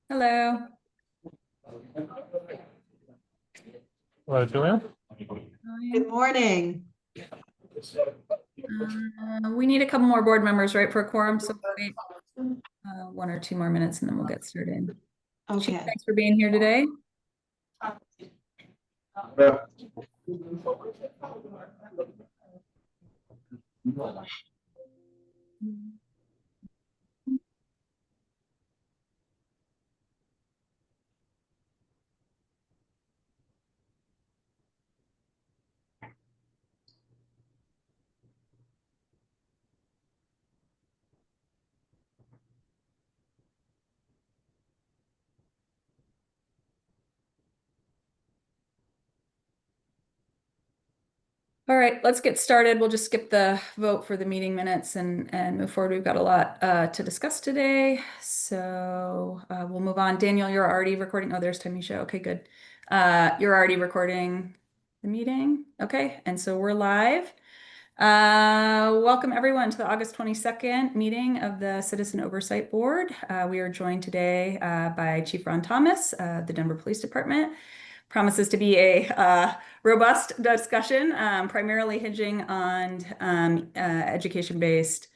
Hello. Hello, Julian. Good morning. We need a couple more board members, right, for a quorum, so wait 1 or 2 more minutes and then we'll get started. Chief, Okay. thanks for being here today. All right, let's get started. We'll just skip the vote for the meeting minutes and move forward. We've got a lot to discuss today. So we'll move on. Daniel, you're already recording. Oh, there's Tamisha. Okay, good. You're already recording the meeting. Okay, and so we're live. Welcome everyone to the August 22nd meeting of the Citizen Oversight Board. We are joined today by Chief Ron Thomas, the Denver Police Department. Promises to be a robust discussion, primarily hinging on education-based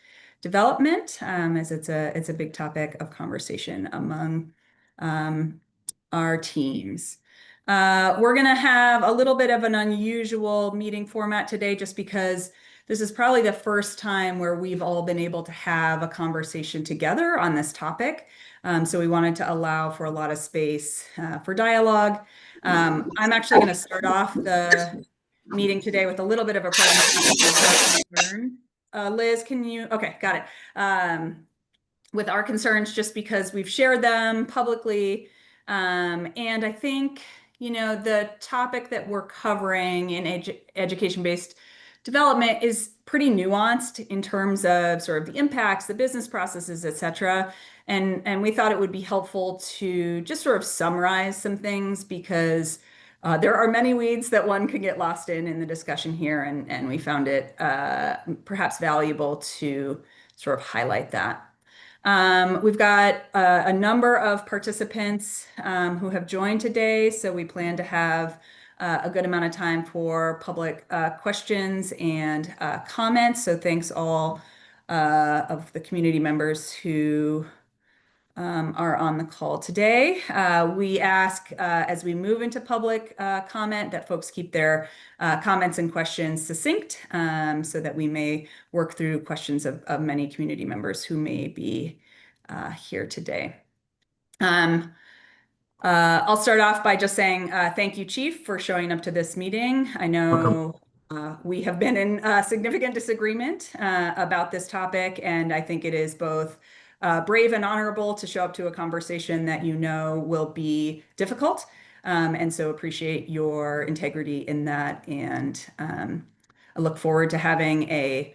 development, as it's a big topic of conversation among our teams. We're going to have a little bit of an unusual meeting format today just because this is probably the first time where we've all been able to have a conversation together on this topic. So we wanted to allow for a lot of space for dialogue. I'm actually going to start off the meeting today with a little bit of a presentation. Liz, can you? Okay, got it. With our concerns, just because we've shared them publicly. And I think, the topic that we're covering in education-based development is pretty nuanced in terms of sort of the impacts, the business processes, et cetera. And we thought it would be helpful to just sort of summarize some things because there are many weeds that one could get lost in the discussion here. And we found it perhaps valuable to sort of highlight that. We've got a number of participants who have joined today, so we plan to have a good amount of time for public questions and comments. So thanks all of the community members who are on the call today. We ask as we move into public comment that folks keep their comments and questions succinct so that we may work through questions of many community members who may be here today. I'll start off by just saying thank you, Chief, for showing up to this meeting. I know we have been in significant disagreement about this topic, and I think it is both brave and honorable to show up to a conversation that will be difficult. And so appreciate your integrity in that. And I look forward to having a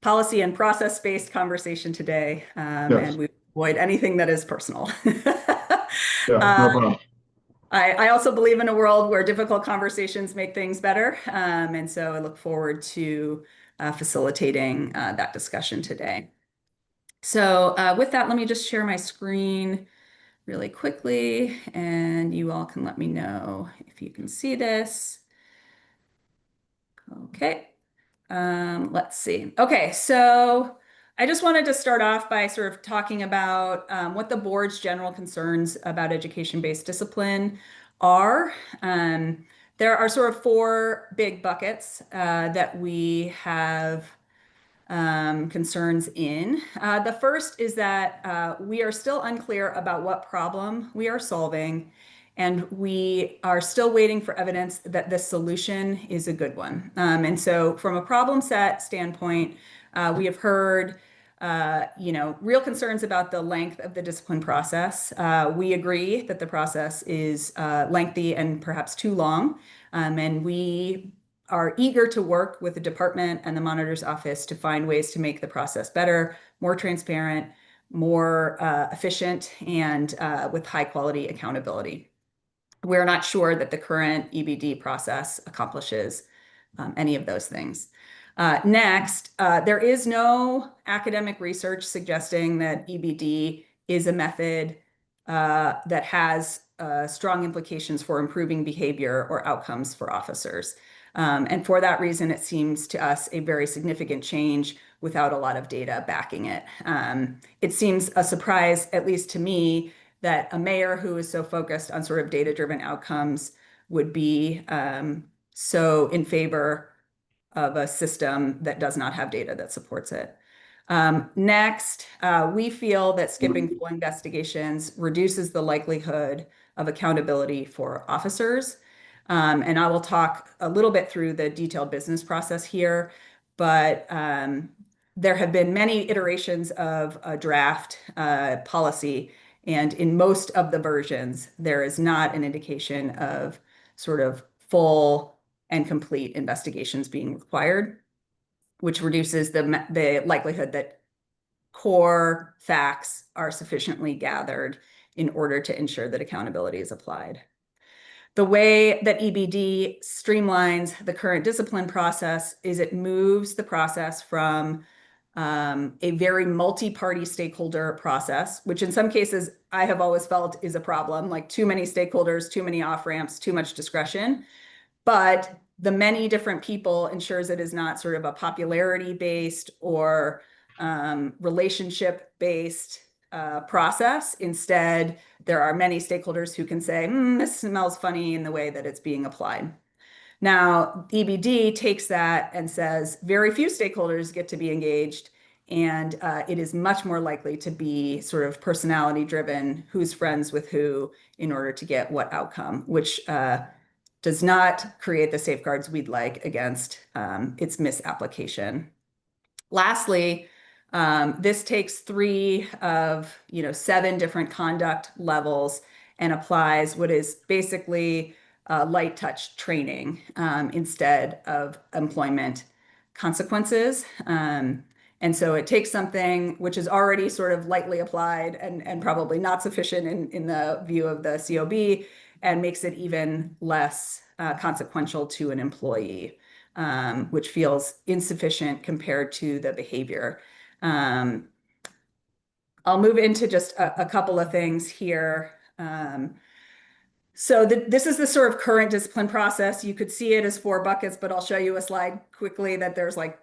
policy and process-based conversation today. Yes. And we avoid anything that is personal. Yeah, no problem. I also believe in a world where difficult conversations make things better. And so I look forward to facilitating that discussion today. So with that, let me just share my screen really quickly, and you all can let me know if you can see this. Okay, let's see. Okay, so I just wanted to start off by sort of talking about what the board's general concerns about education-based discipline are. There are sort of 4 big buckets that we have concerns in. The first is that we are still unclear about what problem we are solving, and we are still waiting for evidence that this solution is a good one. And so from a problem set standpoint, we have heard real concerns about the length of the discipline process. We agree that the process is lengthy and perhaps too long, and we are eager to work with the department and the monitor's office to find ways to make the process better, more transparent, more efficient, and with high quality accountability. We're not sure that the current EBD process accomplishes any of those things. Next, there is no academic research suggesting that EBD is a method that has strong implications for improving behavior or outcomes for officers. And for that reason, it seems to us a very significant change without a lot of data backing it. It seems a surprise, at least to me, that a mayor who is so focused on sort of data-driven outcomes would be so in favor of a system that does not have data that supports it. Next, we feel that skipping full investigations reduces the likelihood of accountability for officers. And I will talk a little bit through the detailed business process here, but there have been many iterations of a draft policy, and in most of the versions, there is not an indication of sort of full and complete investigations being required, which reduces the likelihood that core facts are sufficiently gathered in order to ensure that accountability is applied. The way that EBD streamlines the current discipline process is it moves the process from a very multi-party stakeholder process, which in some cases I have always felt is a problem, like too many stakeholders, too many off-ramps, too much discretion. But the many different people ensures it is not sort of a popularity-based or relationship-based process. Instead, there are many stakeholders who can say, this smells funny in the way that it's being applied. Now, EBD takes that and says very few stakeholders get to be engaged, and it is much more likely to be sort of personality-driven, who's friends with who in order to get what outcome, which does not create the safeguards we'd like against its misapplication. Lastly, this takes 3 of 7 different conduct levels and applies what is basically light touch training instead of employment consequences. And so it takes something which is already sort of lightly applied and probably not sufficient in the view of the COB and makes it even less consequential to an employee, which feels insufficient compared to the behavior. I'll move into just a couple of things here. So this is the sort of current discipline process. You could see it as 4 buckets, but I'll show you a slide quickly that there's like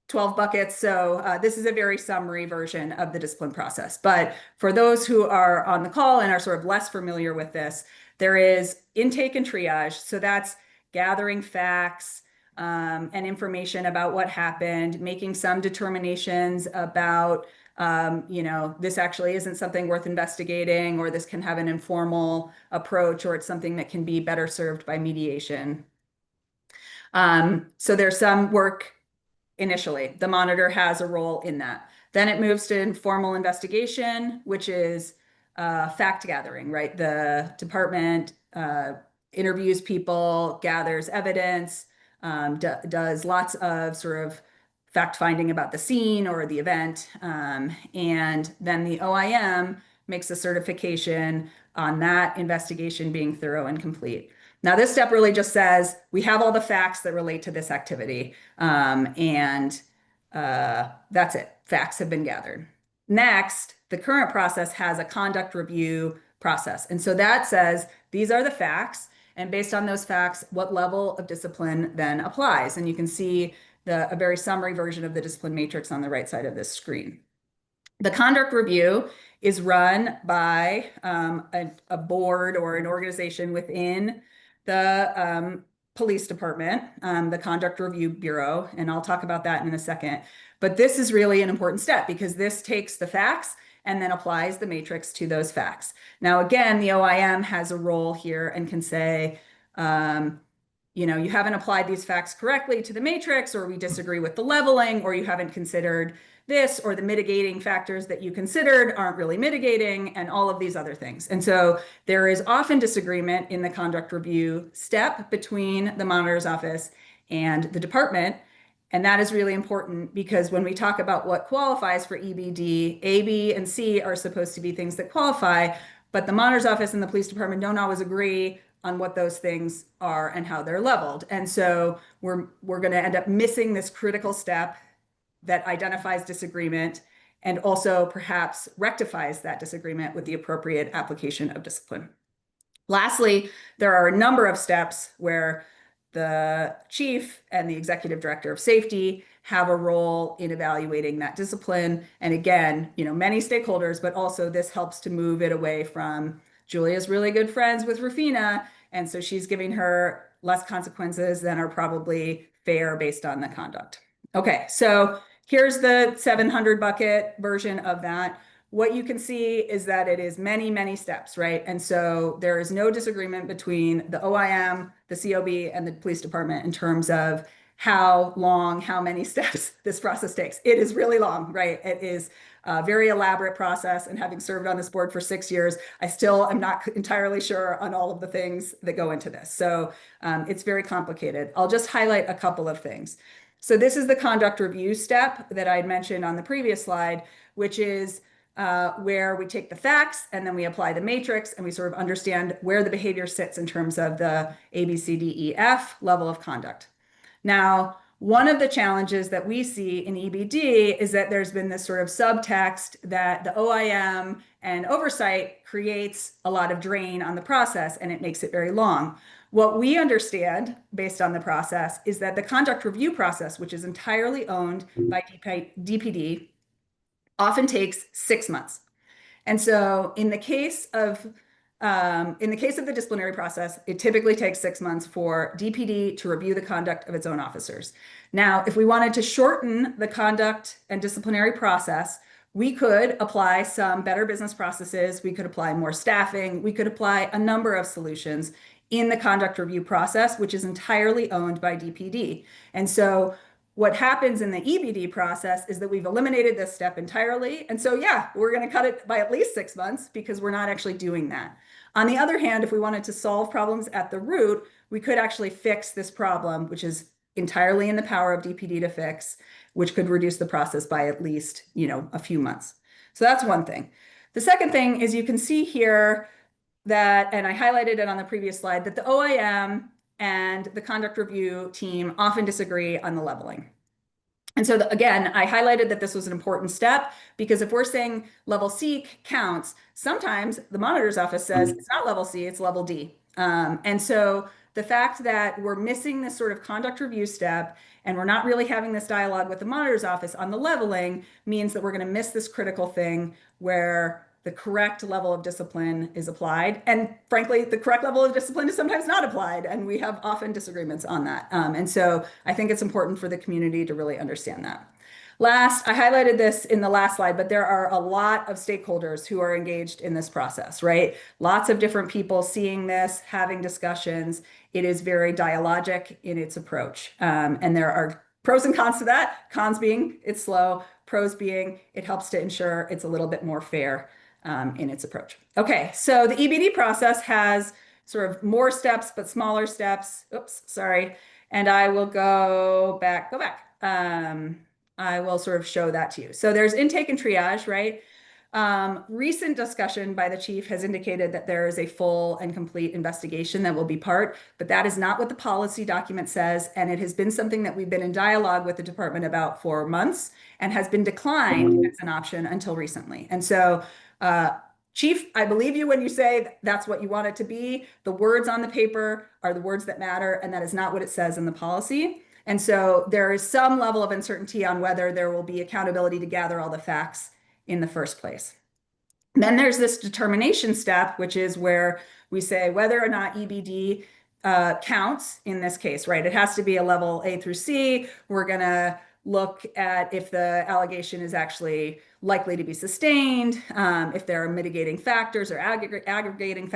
12 buckets. So this is a very summary version of the discipline process. But for those who are on the call and are sort of less familiar with this, there is intake and triage. So that's gathering facts and information about what happened, making some determinations about this actually isn't something worth investigating, or this can have an informal approach, or it's something that can be better served by mediation. So there's some work initially. The monitor has a role in that. Then it moves to informal investigation, which is fact gathering, right? The department interviews people, gathers evidence, does lots of sort of fact-finding about the scene or the event. And then the OIM makes a certification on that investigation being thorough and complete. Now, this step really just says we have all the facts that relate to this activity, and that's it. Facts have been gathered. Next, the current process has a conduct review process. And so that says these are the facts, and based on those facts, what level of discipline then applies. And you can see a very summary version of the discipline matrix on the right side of this screen. The conduct review is run by a board or an organization within the police department, the Conduct Review Bureau, and I'll talk about that in a second. But this is really an important step because this takes the facts and then applies the matrix to those facts. Now, again, the OIM has a role here and can say, you haven't applied these facts correctly to the matrix, or we disagree with the leveling, or you haven't considered this, or the mitigating factors that you considered aren't really mitigating, and all of these other things. And so there is often disagreement in the conduct review step between the monitor's office and the department. And that is really important because when we talk about what qualifies for EBD, A, B, and C are supposed to be things that qualify, but the monitor's office and the police department don't always agree on what those things are and how they're leveled. And so we're going to end up missing this critical step that identifies disagreement and also perhaps rectifies that disagreement with the appropriate application of discipline. Lastly, there are a number of steps where the chief and the executive director of safety have a role in evaluating that discipline. And again, many stakeholders, but also this helps to move it away from Julia's really good friends with Rufina. And so she's giving her less consequences than are probably fair based on the conduct. Okay, so here's the 700 bucket version of that. What you can see is that it is many, many steps, right? And so there is no disagreement between the OIM, the COB, and the police department in terms of how long, how many steps this process takes. It is really long, right? It is a very elaborate process. And having served on this board for 6 years, I still am not entirely sure on all of the things that go into this. So it's very complicated. I'll just highlight a couple of things. So this is the conduct review step that I'd mentioned on the previous slide, which is where we take the facts and then we apply the matrix and we sort of understand where the behavior sits in terms of the ABCDEF level of conduct. Now, one of the challenges that we see in EBD is that there's been this sort of subtext that the OIM and oversight creates a lot of drain on the process and it makes it very long. What we understand based on the process is that the conduct review process, which is entirely owned by DPD, often takes 6 months. And so in the case of the disciplinary process, it typically takes 6 months for DPD to review the conduct of its own officers. Now, if we wanted to shorten the conduct and disciplinary process, we could apply some better business processes. We could apply more staffing. We could apply a number of solutions in the conduct review process, which is entirely owned by DPD. And so what happens in the EBD process is that we've eliminated this step entirely. And so, yeah, we're going to cut it by at least 6 months because we're not actually doing that. On the other hand, if we wanted to solve problems at the root, we could actually fix this problem, which is entirely in the power of DPD to fix, which could reduce the process by at least, a few months. So that's one thing. The second thing is you can see here that, and I highlighted it on the previous slide, that the OIM and the conduct review team often disagree on the leveling. And so again, I highlighted that this was an important step because if we're saying level C counts, sometimes the monitor's office says it's not level C, it's level D. And so the fact that we're missing this sort of conduct review step and we're not really having this dialogue with the monitor's office on the leveling means that we're going to miss this critical thing where the correct level of discipline is applied. And frankly, the correct level of discipline is sometimes not applied. And we have often disagreements on that. And so I think it's important for the community to really understand that. Last, I highlighted this in the last slide, but there are a lot of stakeholders who are engaged in this process, right? Lots of different people seeing this, having discussions. It is very dialogic in its approach. And there are pros and cons to that. Cons being it's slow, pros being it helps to ensure it's a little bit more fair in its approach. Okay, so the EBD process has sort of more steps, but smaller steps. Oops, sorry. And I will go back. I will sort of show that to you. So there's intake and triage, right? Recent discussion by the chief has indicated that there is a full and complete investigation that will be part, but that is not what the policy document says. And it has been something that we've been in dialogue with the department about for months and has been declined as an option until recently. And so Chief, I believe you when you say that's what you want it to be. The words on the paper are the words that matter, and that is not what it says in the policy. And so there is some level of uncertainty on whether there will be accountability to gather all the facts in the first place. Then there's this determination step, which is where we say whether or not EBD counts in this case, right? It has to be a level A through C. We're going to look at if the allegation is actually likely to be sustained, if there are mitigating factors or aggravating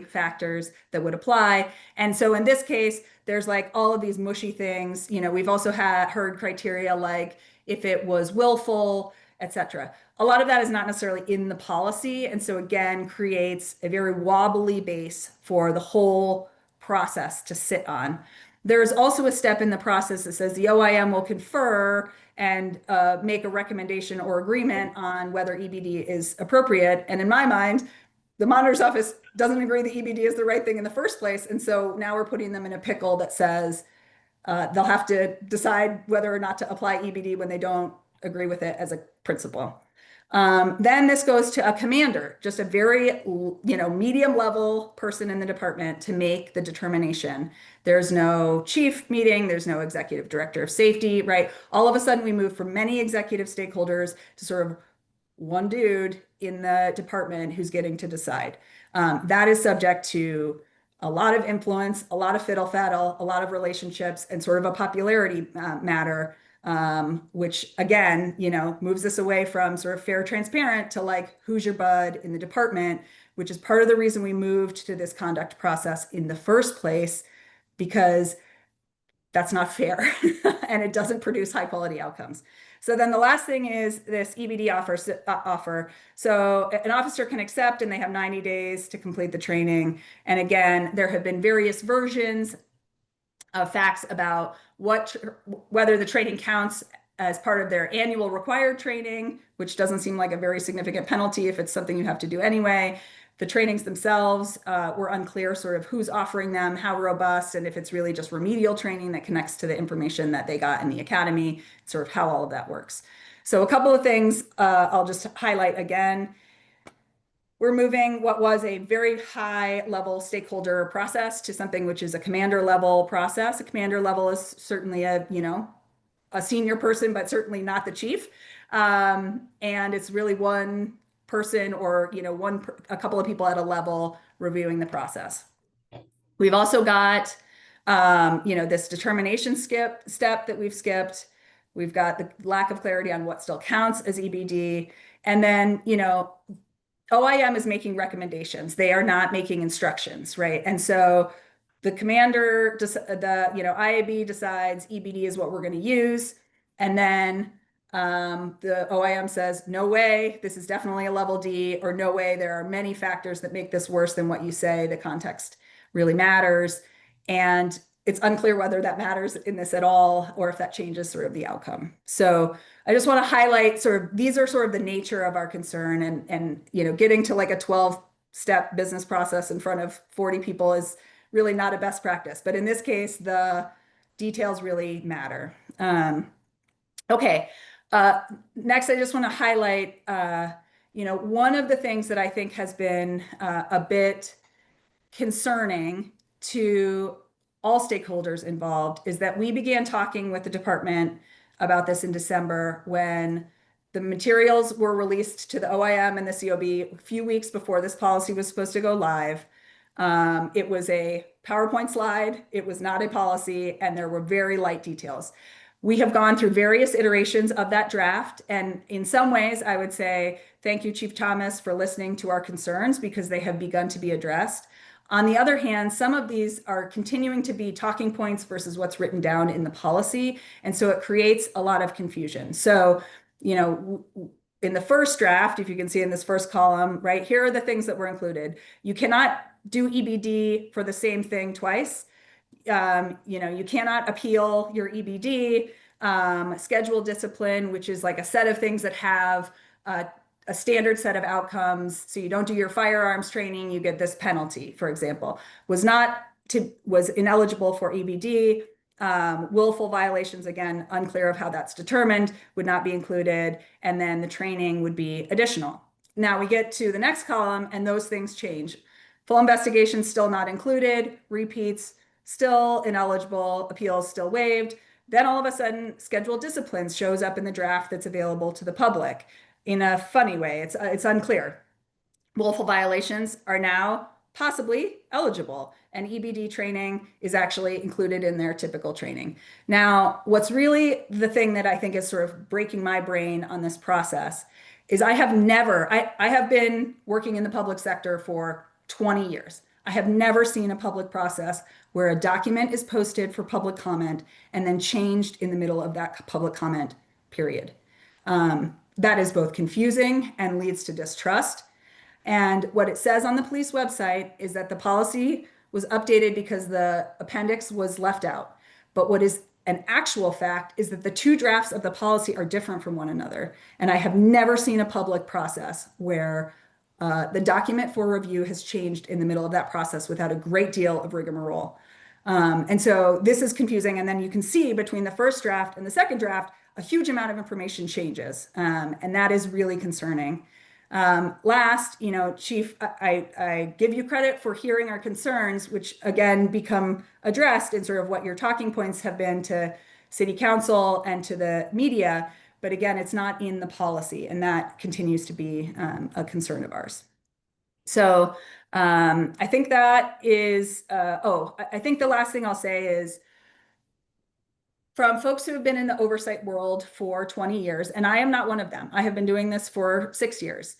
factors that would apply. And so in this case, there's like all of these mushy things. We've also heard criteria like if it was willful, etc. A lot of that is not necessarily in the policy. And so again, creates a very wobbly base for the whole process to sit on. There's also a step in the process that says the OIM will confer and make a recommendation or agreement on whether EBD is appropriate. And in my mind, the monitor's office doesn't agree the EBD is the right thing in the first place. And so now we're putting them in a pickle that says they'll have to decide whether or not to apply EBD when they don't agree with it as a principal. Then this goes to a commander, just a very, medium level person in the department to make the determination. There's no chief meeting, there's no executive director of safety, right? All of a sudden we move from many executive stakeholders to sort of one dude in the department who's getting to decide. That is subject to a lot of influence, a lot of fiddle faddle, a lot of relationships, and sort of a popularity matter, which again, moves us away from sort of fair, transparent to like, who's your bud in the department, which is part of the reason we moved to this conduct process in the first place, because that's not fair and it doesn't produce high quality outcomes. So then the last thing is this EBD offer. So an officer can accept and they have 90 days to complete the training. And again, there have been various versions of facts about whether the training counts as part of their annual required training, which doesn't seem like a very significant penalty if it's something you have to do anyway. The trainings themselves were unclear, sort of who's offering them, how robust, and if it's really just remedial training that connects to the information that they got in the academy, sort of how all of that works. So a couple of things I'll just highlight again. We're moving what was a very high level stakeholder process to something which is a commander level process. A commander level is certainly a senior person, but certainly not the chief. And it's really one person or a couple of people at a level reviewing the process. We've also got this determination step that we've skipped. We've got the lack of clarity on what still counts as EBD. And then OIM is making recommendations. They are not making instructions, right? And so the commander, IAB decides EBD is what we're going to use. And then the OIM says, no way, this is definitely a level D, or no way, there are many factors that make this worse than what you say. The context really matters. And it's unclear whether that matters in this at all, or if that changes sort of the outcome. So I just want to highlight these are sort of the nature of our concern, and getting to like a 12-step business process in front of 40 people is really not a best practice. But in this case, the details really matter. Okay. Next, I just want to highlight, one of the things that I think has been a bit concerning to all stakeholders involved is that we began talking with the department about this in December when the materials were released to the OIM and the COB a few weeks before this policy was supposed to go live. It was a PowerPoint slide. It was not a policy, and there were very light details. We have gone through various iterations of that draft, and in some ways, I would say thank you, Chief Thomas, for listening to our concerns, because they have begun to be addressed. On the other hand, some of these are continuing to be talking points versus what's written down in the policy, and so it creates a lot of confusion. So, in the first draft, if you can see in this first column, right, here are the things that were included. You cannot do EBD for the same thing twice. You cannot appeal your EBD, schedule discipline, which is like a set of things that have a standard set of outcomes. So you don't do your firearms training, you get this penalty, for example, was ineligible for EBD. Willful violations, again, unclear of how that's determined, would not be included. And then the training would be additional. Now we get to the next column and those things change. Full investigation still not included, repeats still ineligible, appeals still waived. Then all of a sudden, scheduled disciplines shows up in the draft that's available to the public in a funny way. It's unclear. Willful violations are now possibly eligible, and EBD training is actually included in their typical training. Now, what's really the thing that I think is sort of breaking my brain on this process is I have been working in the public sector for 20 years. I have never seen a public process where a document is posted for public comment and then changed in the middle of that public comment period. That is both confusing and leads to distrust. And what it says on the police website is that the policy was updated because the appendix was left out. But what is an actual fact is that the two drafts of the policy are different from one another. And I have never seen a public process where The document for review has changed in the middle of that process without a great deal of rigmarole. And so this is confusing. And then you can see between the first draft and the second draft, a huge amount of information changes. And that is really concerning. Last, Chief, I give you credit for hearing our concerns, which again become addressed in sort of what your talking points have been to City Council and to the media. But again, it's not in the policy, and that continues to be a concern of ours. So I think that is, I think the last thing I'll say is from folks who have been in the oversight world for 20 years, and I am not one of them. I have been doing this for 6 years.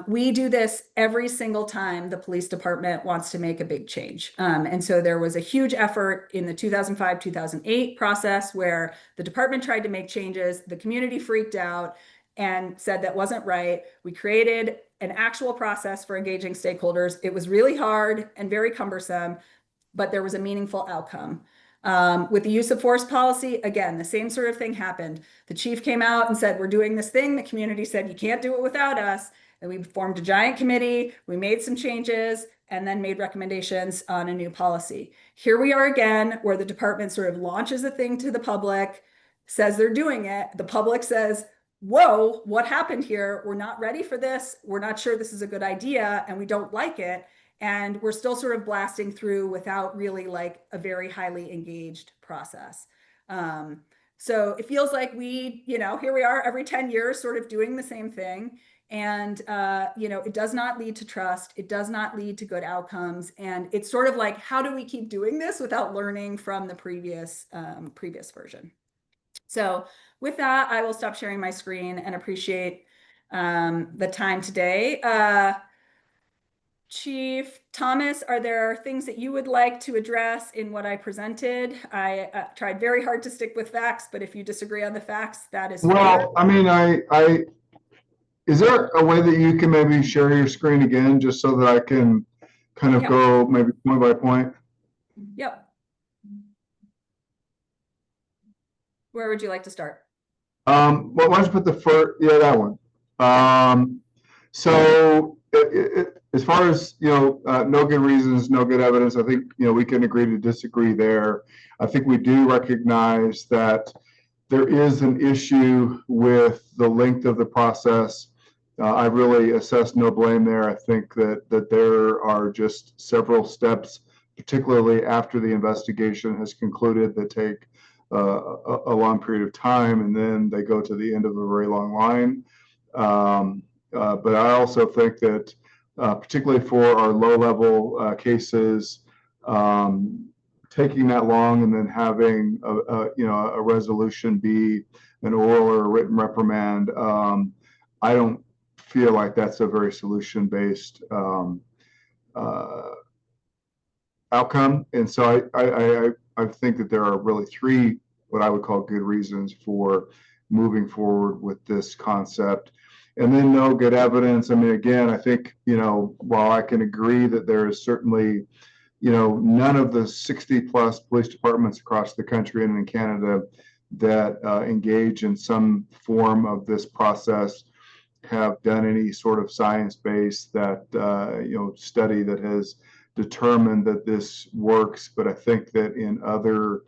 We do this every single time the police department wants to make a big change. And so there was a huge effort in the 2005-2008 process where the department tried to make changes. The community freaked out and said that wasn't right. We created an actual process for engaging stakeholders. It was really hard and very cumbersome, but there was a meaningful outcome. With the use of force policy, again, the same sort of thing happened. The chief came out and said, we're doing this thing. The community said, you can't do it without us. And we formed a giant committee. We made some changes and then made recommendations on a new policy. Here we are again, where the department sort of launches a thing to the public, says they're doing it. The public says, whoa, what happened here? We're not ready for this. We're not sure this is a good idea and we don't like it. And we're still sort of blasting through without really like a very highly engaged process. So it feels like we, here we are every 10 years sort of doing the same thing. And, it does not lead to trust. It does not lead to good outcomes. And it's sort of like, how do we keep doing this without learning from the previous version? So with that, I will stop sharing my screen and appreciate the time today. Chief Thomas, are there things that you would like to address in what I presented? I tried very hard to stick with facts, but if you disagree on the facts, that is fair. Well, I mean, is there a way that you can maybe share your screen again, just so that I can kind of go maybe point by point? Yep. Where would you like to start? Well, why don't you put the first, that one. So as far as, no good reasons, no good evidence, I think, we can agree to disagree there. I think we do recognize that there is an issue with the length of the process. I really assess no blame there. I think that there are just several steps, particularly after the investigation has concluded, that take a long period of time, and then they go to the end of a very long line. But I also think that particularly for our low-level cases, taking that long and then having a resolution be an oral or a written reprimand, I don't feel like that's a very solution-based outcome. And so I think that there are really three what I would call good reasons for moving forward with this concept. And then no good evidence. I mean, again, I think, while I can agree that there is certainly, none of the 60 plus police departments across the country and in Canada that engage in some form of this process have done any sort of science-based study that has determined that this works. But I think that in other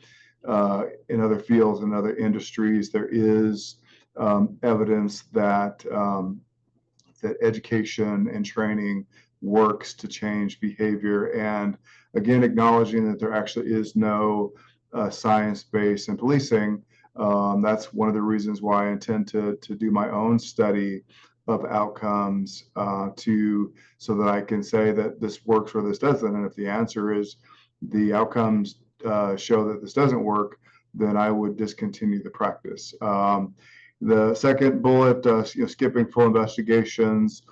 fields and other industries, there is evidence that that education and training works to change behavior. And again, acknowledging that there actually is no science base in policing. That's one of the reasons why I intend to do my own study of outcomes so that I can say that this works or this doesn't. And if the answer is the outcomes show that this doesn't work, then I would discontinue the practice. The second bullet, skipping full investigations.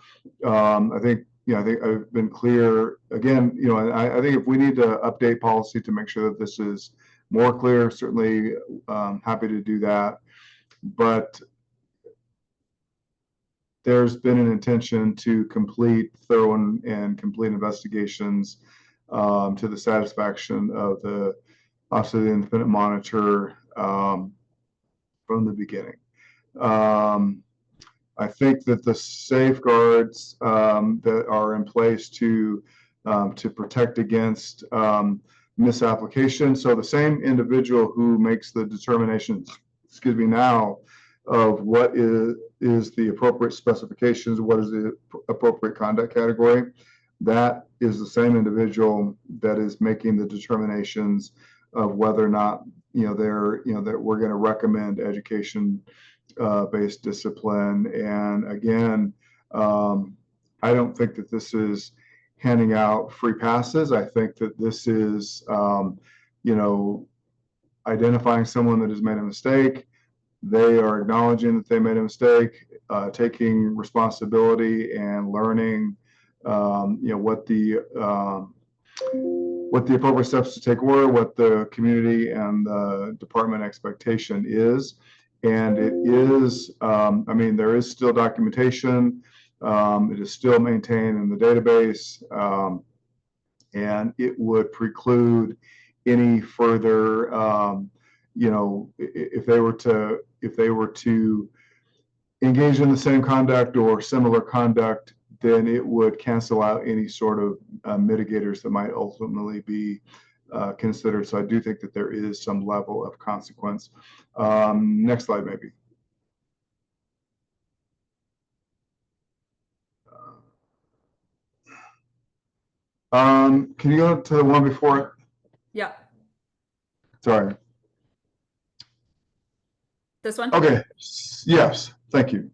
I think I've been clear again. I think if we need to update policy to make sure that this is more clear, certainly happy to do that. But there's been an intention to complete thorough and complete investigations to the satisfaction of the Office of the Independent Monitor from the beginning. I think that the safeguards that are in place to protect against misapplication. So the same individual who makes the determinations, excuse me, now of what is the appropriate specifications, what is the appropriate conduct category, that is the same individual that is making the determinations of whether or not that we're going to recommend education based discipline. And again, I don't think that this is handing out free passes. I think that this is identifying someone that has made a mistake. They are acknowledging that they made a mistake, taking responsibility and learning what the appropriate steps to take were, what the community and the department expectation is. And it is, there is still documentation. It is still maintained in the database, and it would preclude any further, if they were to engage in the same conduct or similar conduct, then it would cancel out any sort of mitigators that might ultimately be considered. So I do think that there is some level of consequence. Next slide, maybe. Can you go to the one before it? Yeah. Sorry. This one? Okay. Yes. Thank you.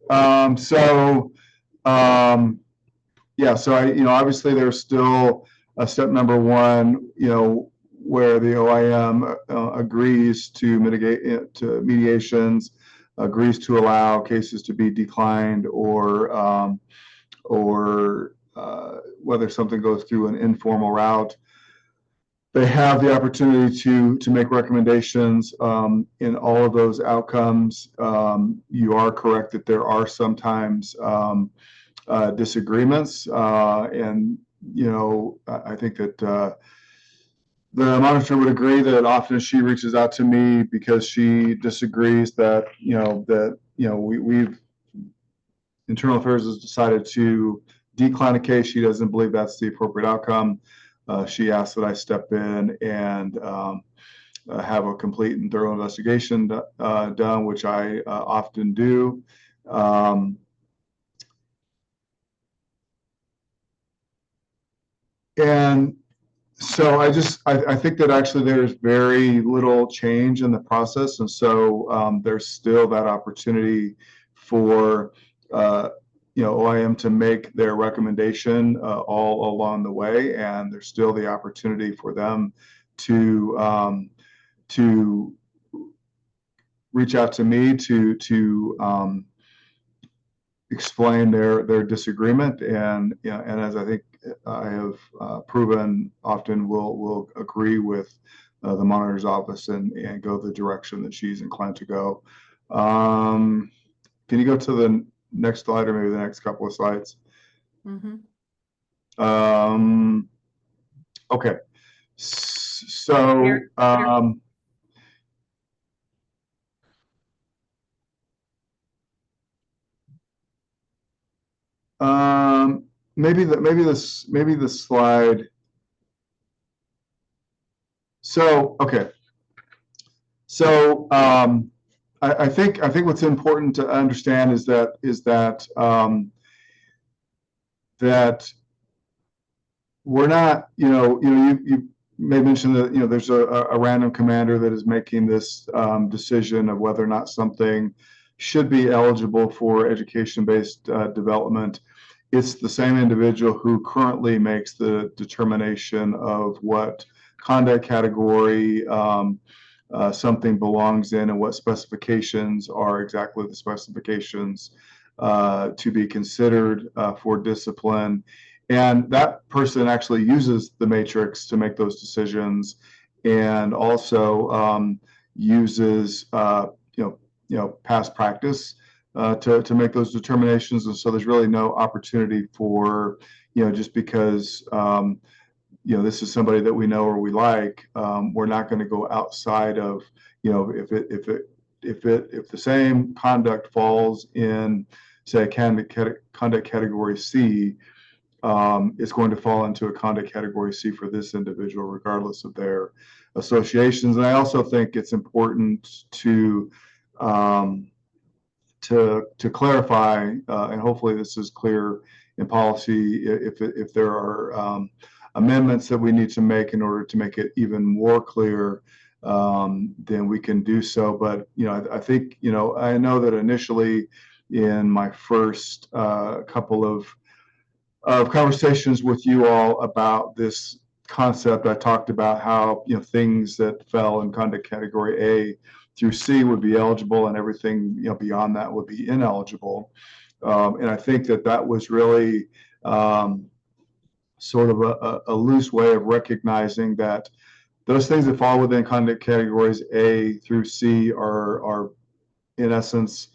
Yeah, so obviously there's still a step number one, where the OIM agrees to mitigate to mediations, agrees to allow cases to be declined, or whether something goes through an informal route. They have the opportunity to make recommendations in all of those outcomes. You are correct that there are sometimes disagreements, and I think that the monitor would agree that often she reaches out to me because she disagrees that we've Internal Affairs has decided to decline a case. She doesn't believe that's the appropriate outcome. She asked that I step in and have a complete and thorough investigation done, which I often do. And so I think that actually there's very little change in the process. And so there's still that opportunity for OIM to make their recommendation all along the way. And there's still the opportunity for them to reach out to me to explain their disagreement. And as I think I have proven, often will agree with the monitor's office and go the direction that she's inclined to go. Can you go to the next slide, or maybe the next couple of slides? Mm-hmm. Okay. So Here. Maybe the slide. So okay. So I think what's important to understand is that that we're not, you may mention that there's a random commander that is making this decision of whether or not something should be eligible for education-based development. It's the same individual who currently makes the determination of what conduct category something belongs in and what specifications are exactly the specifications to be considered for discipline. And that person actually uses the matrix to make those decisions, and also uses past practice to make those determinations. And so there's really no opportunity for just because this is somebody that we know or we like, we're not going to go outside of if the same conduct falls in say, conduct category C, is going to fall into a conduct category C for this individual, regardless of their associations. And I also think it's important um, to clarify, and hopefully this is clear in policy, if there are amendments that we need to make in order to make it even more clear, then we can do so. But I think I know that initially in my first couple of conversations with you all about this concept, I talked about how things that fell in conduct category A through C would be eligible, and everything beyond that would be ineligible. And I think that was really sort of a loose way of recognizing that those things that fall within conduct categories A through C are in essence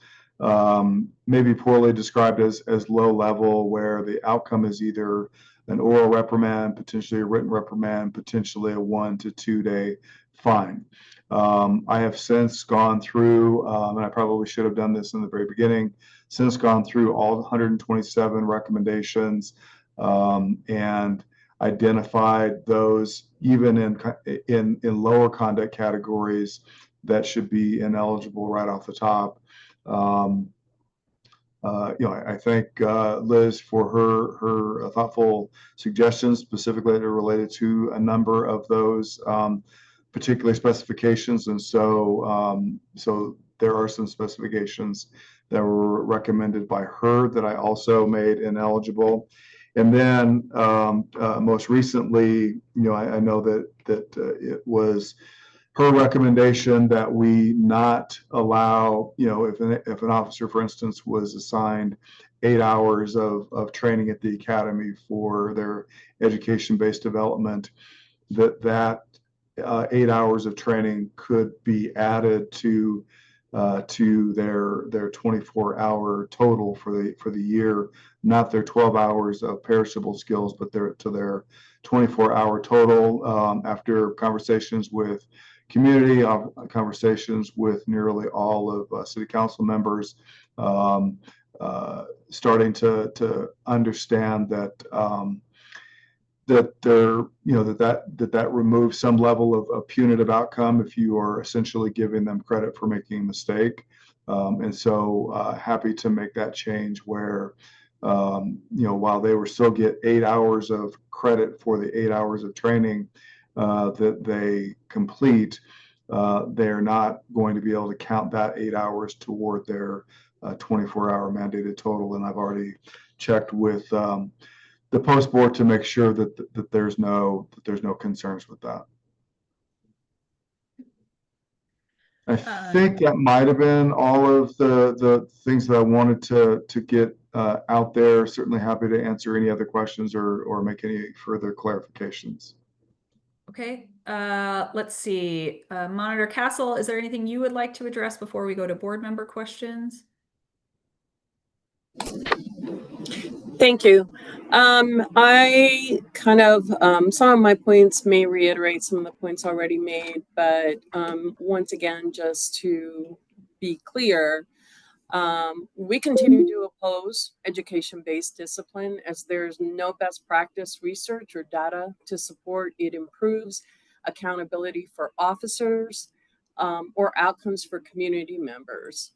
maybe poorly described as low level, where the outcome is either an oral reprimand, potentially a written reprimand, potentially a 1 to 2 day fine. I have since gone through, and I probably should have done this in the very beginning, since gone through all 127 recommendations and identified those even in lower conduct categories that should be ineligible right off the top. I thank Liz for her thoughtful suggestions, specifically that are related to a number of those particular specifications. And so there are some specifications that were recommended by her that I also made ineligible. And then most recently, I know that it was her recommendation that we not allow, if an officer, for instance, was assigned 8 hours of training at the academy for their education-based development, that 8 hours of training could be added to their 24-hour total for the year, not their 12 hours of perishable skills, but to their 24-hour total. After conversations with community, conversations with nearly all of city council members, starting to understand that that removes some level of punitive outcome if you are essentially giving them credit for making a mistake. And so happy to make that change where while they will still get 8 hours of credit for the 8 hours of training that they complete, they're not going to be able to count that 8 hours toward their 24-hour mandated total. And I've already checked with the post board to make sure that there's no concerns with that. I think that might have been all of the things that I wanted to get out there. Certainly happy to answer any other questions or make any further clarifications. Okay, let's see. Monitor Castle, is there anything you would like to address before we go to board member questions? Thank you. I kind of, some of my points may reiterate some of the points already made, but once again, just to be clear, we continue to oppose education-based discipline as there's no best practice research or data to support it improves accountability for officers or outcomes for community members.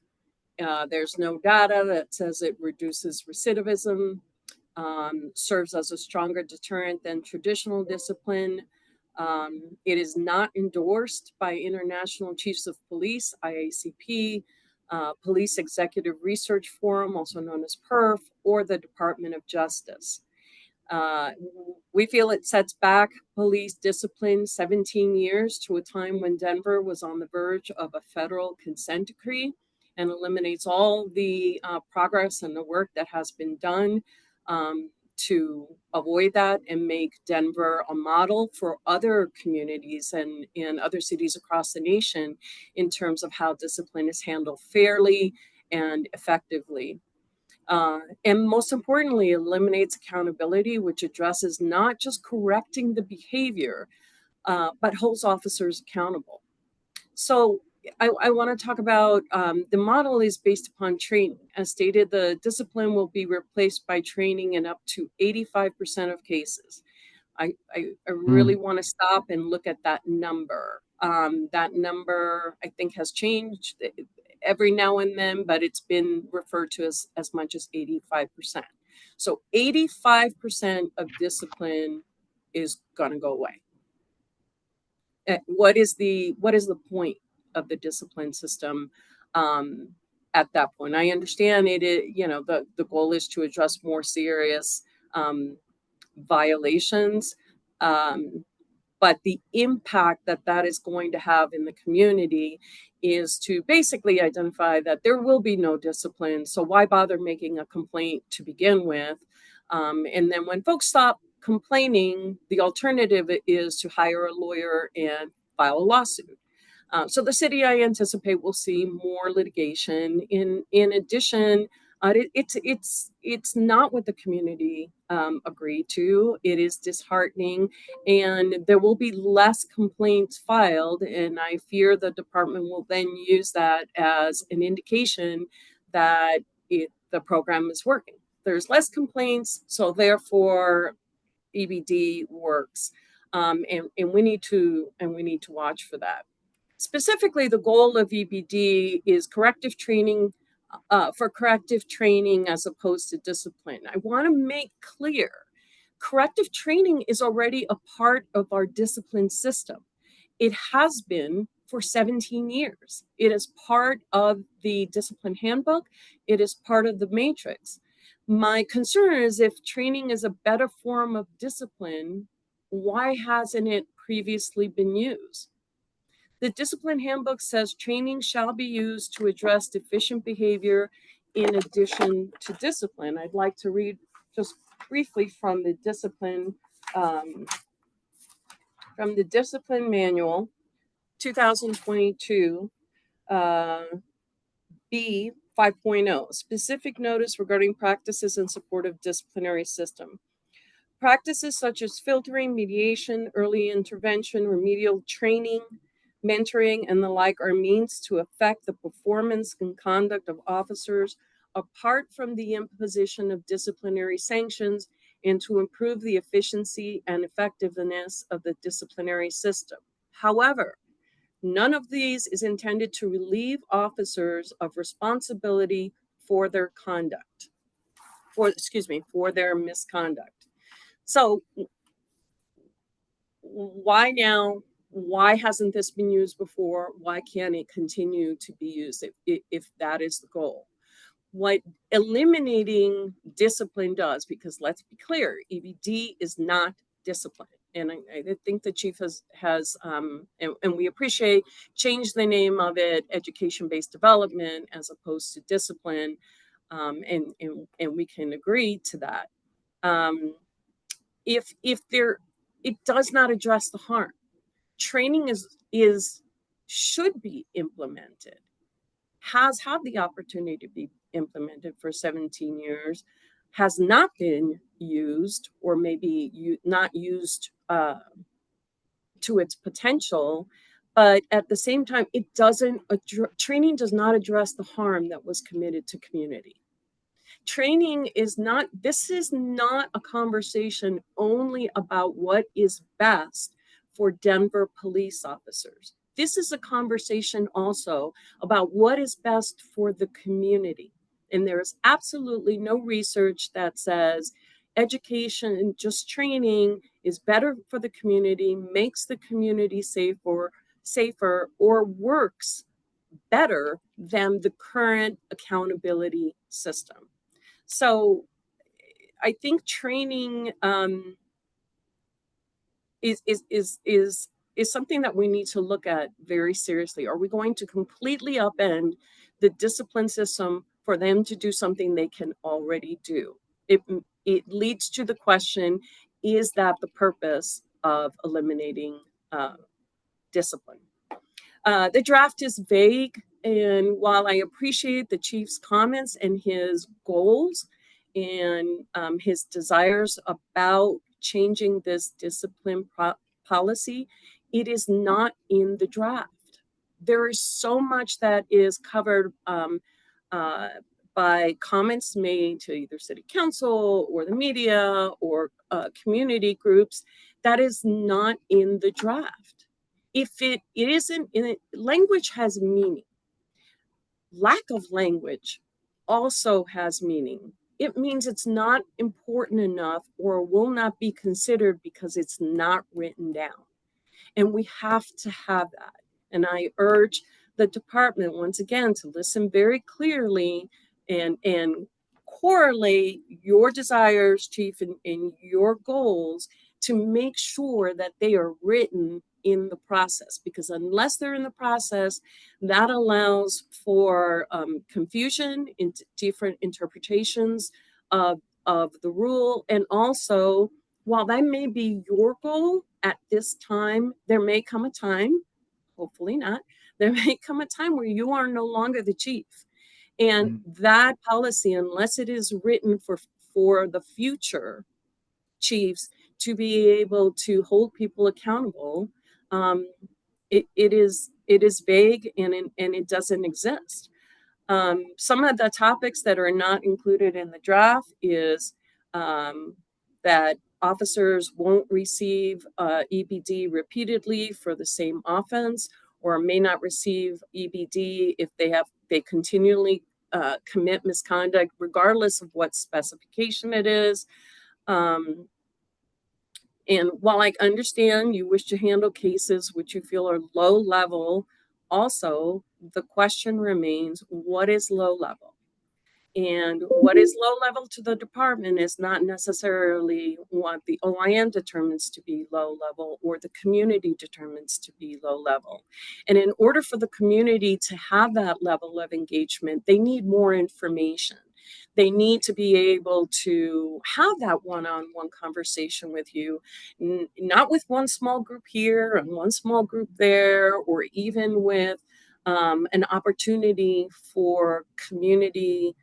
There's no data that says it reduces recidivism, serves as a stronger deterrent than traditional discipline. It is not endorsed by International Chiefs of Police, IACP, Police Executive Research Forum, also known as PERF, or the Department of Justice. We feel it sets back police discipline 17 years to a time when Denver was on the verge of a federal consent decree and eliminates all the progress and the work that has been done to avoid that and make Denver a model for other communities and in other cities across the nation in terms of how discipline is handled fairly and effectively. And most importantly, eliminates accountability, which addresses not just correcting the behavior, but holds officers accountable. So I want to talk about the model is based upon training. As stated, the discipline will be replaced by training in up to 85% of cases. I really want to stop and look at that number. That number, I think, has changed every now and then, but it's been referred to as much as 85%. So 85% of discipline is going to go away. What is the point of the discipline system at that point? I understand the goal is to address more serious violations, but the impact that is going to have in the community is to basically identify that there will be no discipline. So why bother making a complaint to begin with? And then when folks stop complaining, the alternative is to hire a lawyer and file a lawsuit. So the city, I anticipate, will see more litigation. In addition, it's not what the community agreed to. It is disheartening, and there will be less complaints filed. And I fear the department will then use that as an indication that the program is working. There's less complaints, so therefore EBD works, and we need to watch for that. Specifically, the goal of EBD is corrective training for corrective training as opposed to discipline. I want to make clear, corrective training is already a part of our discipline system. It has been for 17 years. It is part of the discipline handbook. It is part of the matrix. My concern is if training is a better form of discipline, why hasn't it previously been used? The discipline handbook says training shall be used to address deficient behavior in addition to discipline. I'd like to read just briefly from the discipline manual, 2022, B 5.0, specific notice regarding practices in support of disciplinary system. Practices such as filtering, mediation, early intervention, remedial training, mentoring, and the like are means to affect the performance and conduct of officers apart from the imposition of disciplinary sanctions and to improve the efficiency and effectiveness of the disciplinary system. However, none of these is intended to relieve officers of responsibility for their conduct, for their misconduct. So why now? Why hasn't this been used before? Why can't it continue to be used if that is the goal? What eliminating discipline does, because let's be clear, EBD is not discipline. And I think the chief has and we appreciate, changed the name of it, education-based development, as opposed to discipline. And we can agree to that. It does not address the harm. Training should be implemented, has had the opportunity to be implemented for 17 years, has not been used, or maybe not used to its potential. But at the same time, training does not address the harm that was committed to community. This is not a conversation only about what is best for Denver police officers. This is a conversation also about what is best for the community. And there is absolutely no research that says education, just training, is better for the community, makes the community safer, or works better than the current accountability system. So I think training is something that we need to look at very seriously. Are we going to completely upend the discipline system for them to do something they can already do? It leads to the question, is that the purpose of eliminating discipline? The draft is vague, and while I appreciate the chief's comments and his goals and his desires about changing this discipline policy, it is not in the draft. there is so much that is covered by comments made to either city council or the media or community groups that is not in the draft. If it isn't in it, language has meaning. Lack of language also has meaning. It means it's not important enough or will not be considered because it's not written down. And we have to have that. And I urge the department once again to listen very clearly and correlate your desires, chief, and your goals to make sure that they are written in the process, because unless they're in the process, that allows for confusion in different interpretations of the rule. And also, while that may be your goal at this time, there may come a time, hopefully not, there may come a time where you are no longer the chief. And that policy, unless it is written for the future chiefs to be able to hold people accountable, it is vague and it doesn't exist. Some of the topics that are not included in the draft is that officers won't receive EBD repeatedly for the same offense, or may not receive EBD if they continually commit misconduct, regardless of what specification it is. And while I understand you wish to handle cases which you feel are low level, also the question remains, what is low level? And what is low level to the department is not necessarily what the OIM determines to be low level or the community determines to be low level. And in order for the community to have that level of engagement, they need more information. They need to be able to have that one-on-one conversation with you, not with one small group here and one small group there, or even with an opportunity for community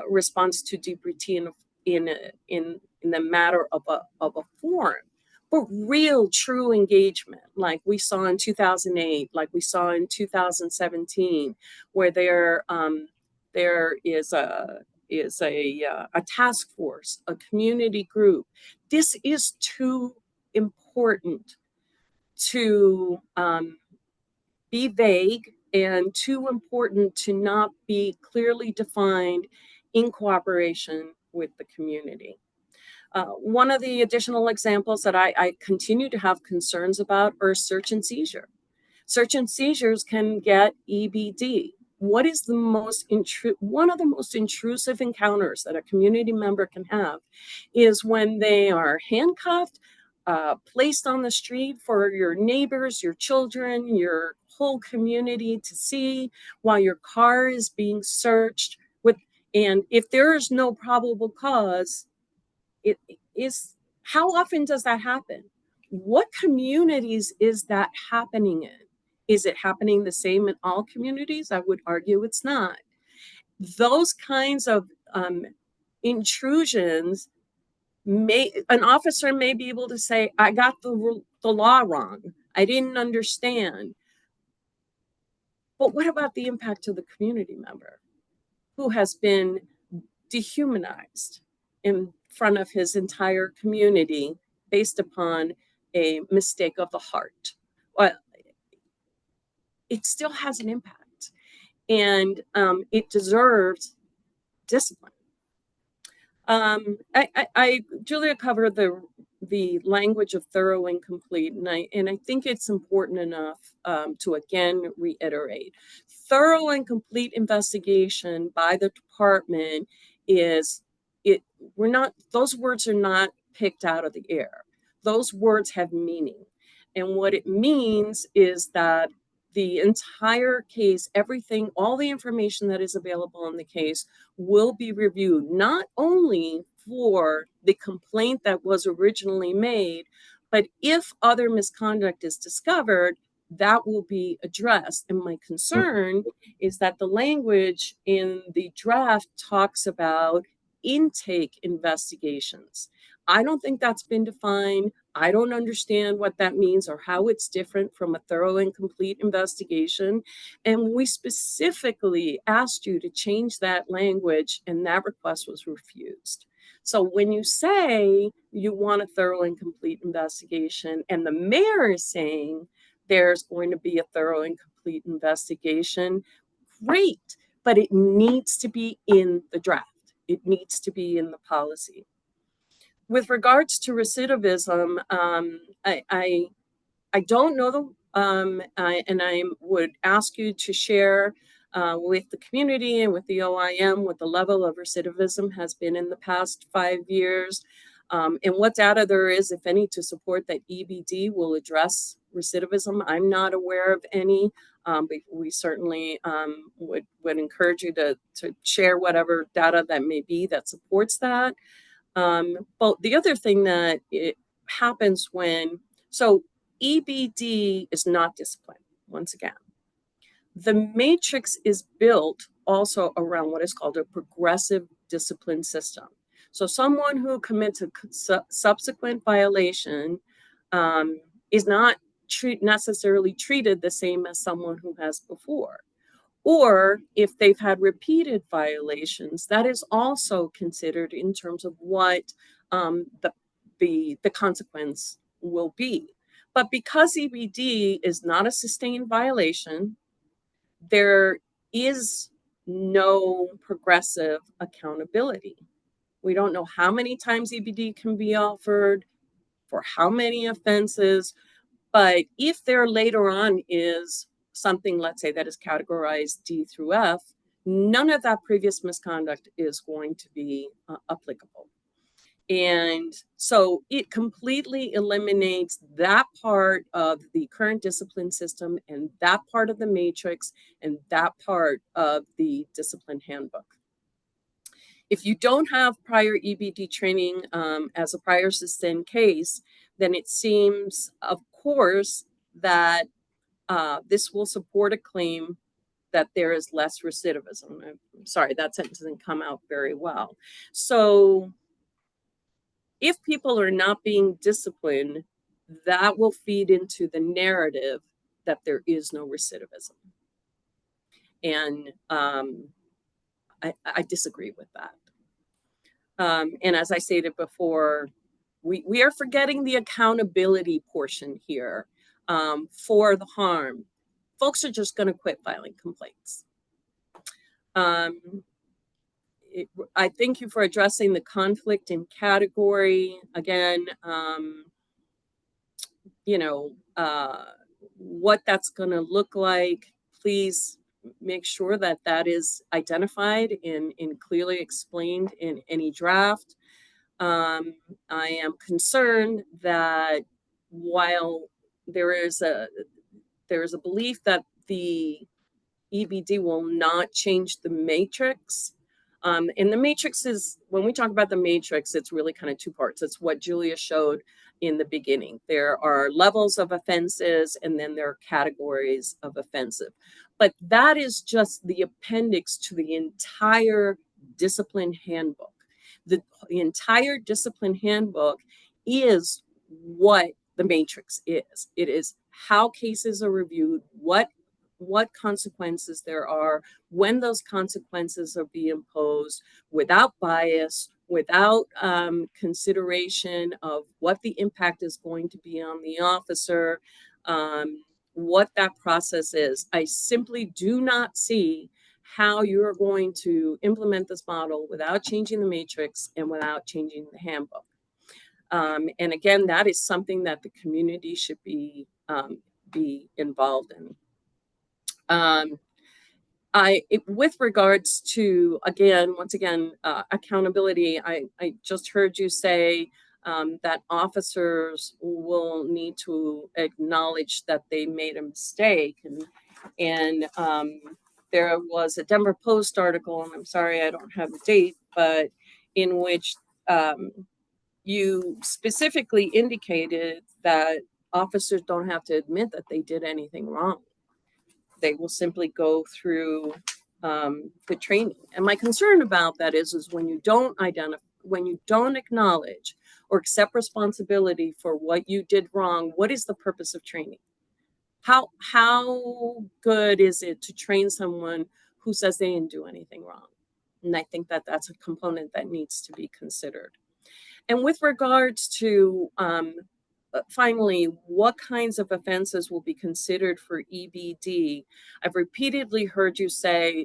response to DBT in the matter of a forum, but real, true engagement, like we saw in 2008, like we saw in 2017, where there is a task force, a community group. This is too important to be vague and too important to not be clearly defined in cooperation with the community. One of the additional examples that I continue to have concerns about are search and seizure. Search and seizures can get EBD. What is one of the most intrusive encounters that a community member can have is when they are handcuffed, placed on the street for your neighbors, your children, your whole community to see while your car is being searched. And if there is no probable cause, it is, how often does that happen? What communities is that happening in? Is it happening the same in all communities? I would argue it's not. Those kinds of intrusions, an officer may be able to say, I got the law wrong. I didn't understand. But what about the impact to the community member who has been dehumanized in front of his entire community based upon a mistake of the heart? Well, it still has an impact, and it deserves discipline. Julia covered the language of thorough and complete, and I think it's important enough to again reiterate. Thorough and complete investigation by the department is those words are not picked out of the air. Those words have meaning. And what it means is that the entire case, everything, all the information that is available in the case will be reviewed, not only for the complaint that was originally made, but if other misconduct is discovered, that will be addressed. And my concern is that the language in the draft talks about intake investigations. I don't think that's been defined. I don't understand what that means or how it's different from a thorough and complete investigation. And we specifically asked you to change that language, and that request was refused. So when you say you want a thorough and complete investigation, and the mayor is saying there's going to be a thorough and complete investigation, great, but it needs to be in the draft. It needs to be in the policy. With regards to recidivism, I don't know and I would ask you to share with the community and with the OIM what the level of recidivism has been in the past 5 years, and what data there is, if any, to support that EBD will address recidivism. I'm not aware of any, but we certainly would encourage you to share whatever data that may be that supports that. But the other thing that it happens so EBD is not discipline, once again. The matrix is built also around what is called a progressive discipline system. So someone who commits a subsequent violation is not necessarily treated the same as someone who has before. Or if they've had repeated violations, that is also considered in terms of what the consequence will be. But because EBD is not a sustained violation, there is no progressive accountability. We don't know how many times EBD can be offered, for how many offenses, but if there later on is something, let's say, that is categorized D through F, none of that previous misconduct is going to be applicable. And so it completely eliminates that part of the current discipline system and that part of the matrix and that part of the discipline handbook. If you don't have prior EBD training as a prior sustained case, then it seems, of course, that this will support a claim that there is less recidivism. I'm sorry, that sentence didn't come out very well. So if people are not being disciplined, that will feed into the narrative that there is no recidivism. And I disagree with that. And as I stated before, we are forgetting the accountability portion here for the harm. Folks are just going to quit filing complaints. I thank you for addressing the conflict in category. Again, what that's going to look like, please make sure that that is identified and clearly explained in any draft. I am concerned that while there is a belief that the EBD will not change the matrix. And the matrix is, when we talk about the matrix, it's really kind of two parts. It's what Julia showed in the beginning. There are levels of offenses, and then there are categories of offensive. But that is just the appendix to the entire discipline handbook. The entire discipline handbook is what the matrix is. It is how cases are reviewed, what consequences there are, when those consequences are being imposed, without bias, without consideration of what the impact is going to be on the officer, what that process is. I simply do not see how you're going to implement this model without changing the matrix and without changing the handbook. And again, that is something that the community should be involved in. With regards to, once again, accountability, I just heard you say that officers will need to acknowledge that they made a mistake. And there was a Denver Post article, and I'm sorry I don't have the date, but in which you specifically indicated that officers don't have to admit that they did anything wrong. They will simply go through the training. And my concern about that is when you don't when you don't acknowledge or accept responsibility for what you did wrong, what is the purpose of training? How good is it to train someone who says they didn't do anything wrong? And I think that that's a component that needs to be considered. And with regards to finally, what kinds of offenses will be considered for EBD? I've repeatedly heard you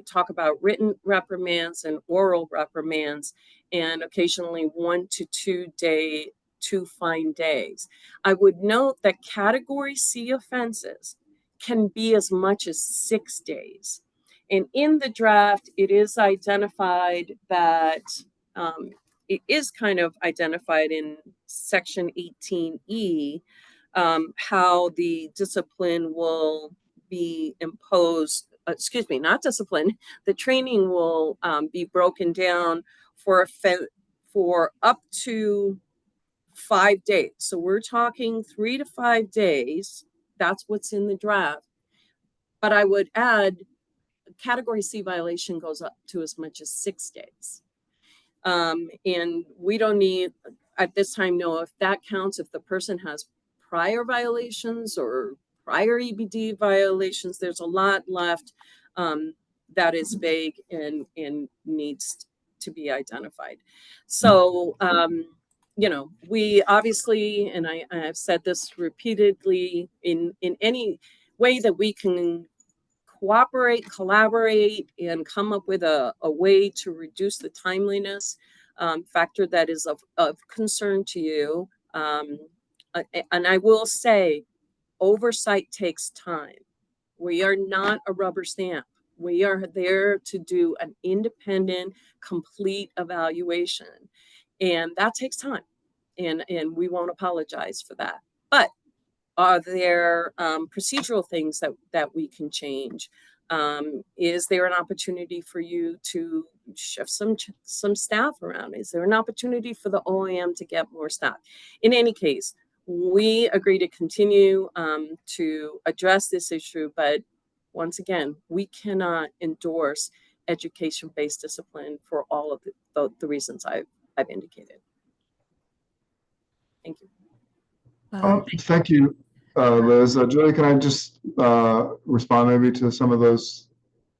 talk about written reprimands and oral reprimands, and occasionally 1 to 2 fine days. I would note that Category C offenses can be as much as 6 days. And in the draft, it is identified that it is kind of identified in Section 18E how the discipline will be imposed, not discipline, the training will be broken down for up to 5 days. So we're talking 3 to 5 days. That's what's in the draft. But I would add, Category C violation goes up to as much as 6 days. And we don't need, at this time, know if that counts, if the person has prior violations or prior EBD violations. There's a lot left that is vague and needs to be identified. So, we obviously, and I've said this repeatedly, in any way that we can cooperate, collaborate, and come up with a way to reduce the timeliness factor that is of concern to you. And I will say, oversight takes time. We are not a rubber stamp. We are there to do an independent, complete evaluation. And that takes time. And we won't apologize for that. But are there procedural things that we can change? Is there an opportunity for you to shift some staff around? Is there an opportunity for the OAM to get more staff? In any case, we agree to continue to address this issue, but once again, we cannot endorse education-based discipline for all of the reasons I've indicated. Thank you. Thank you, Liz. Julie, can I just respond maybe to some of those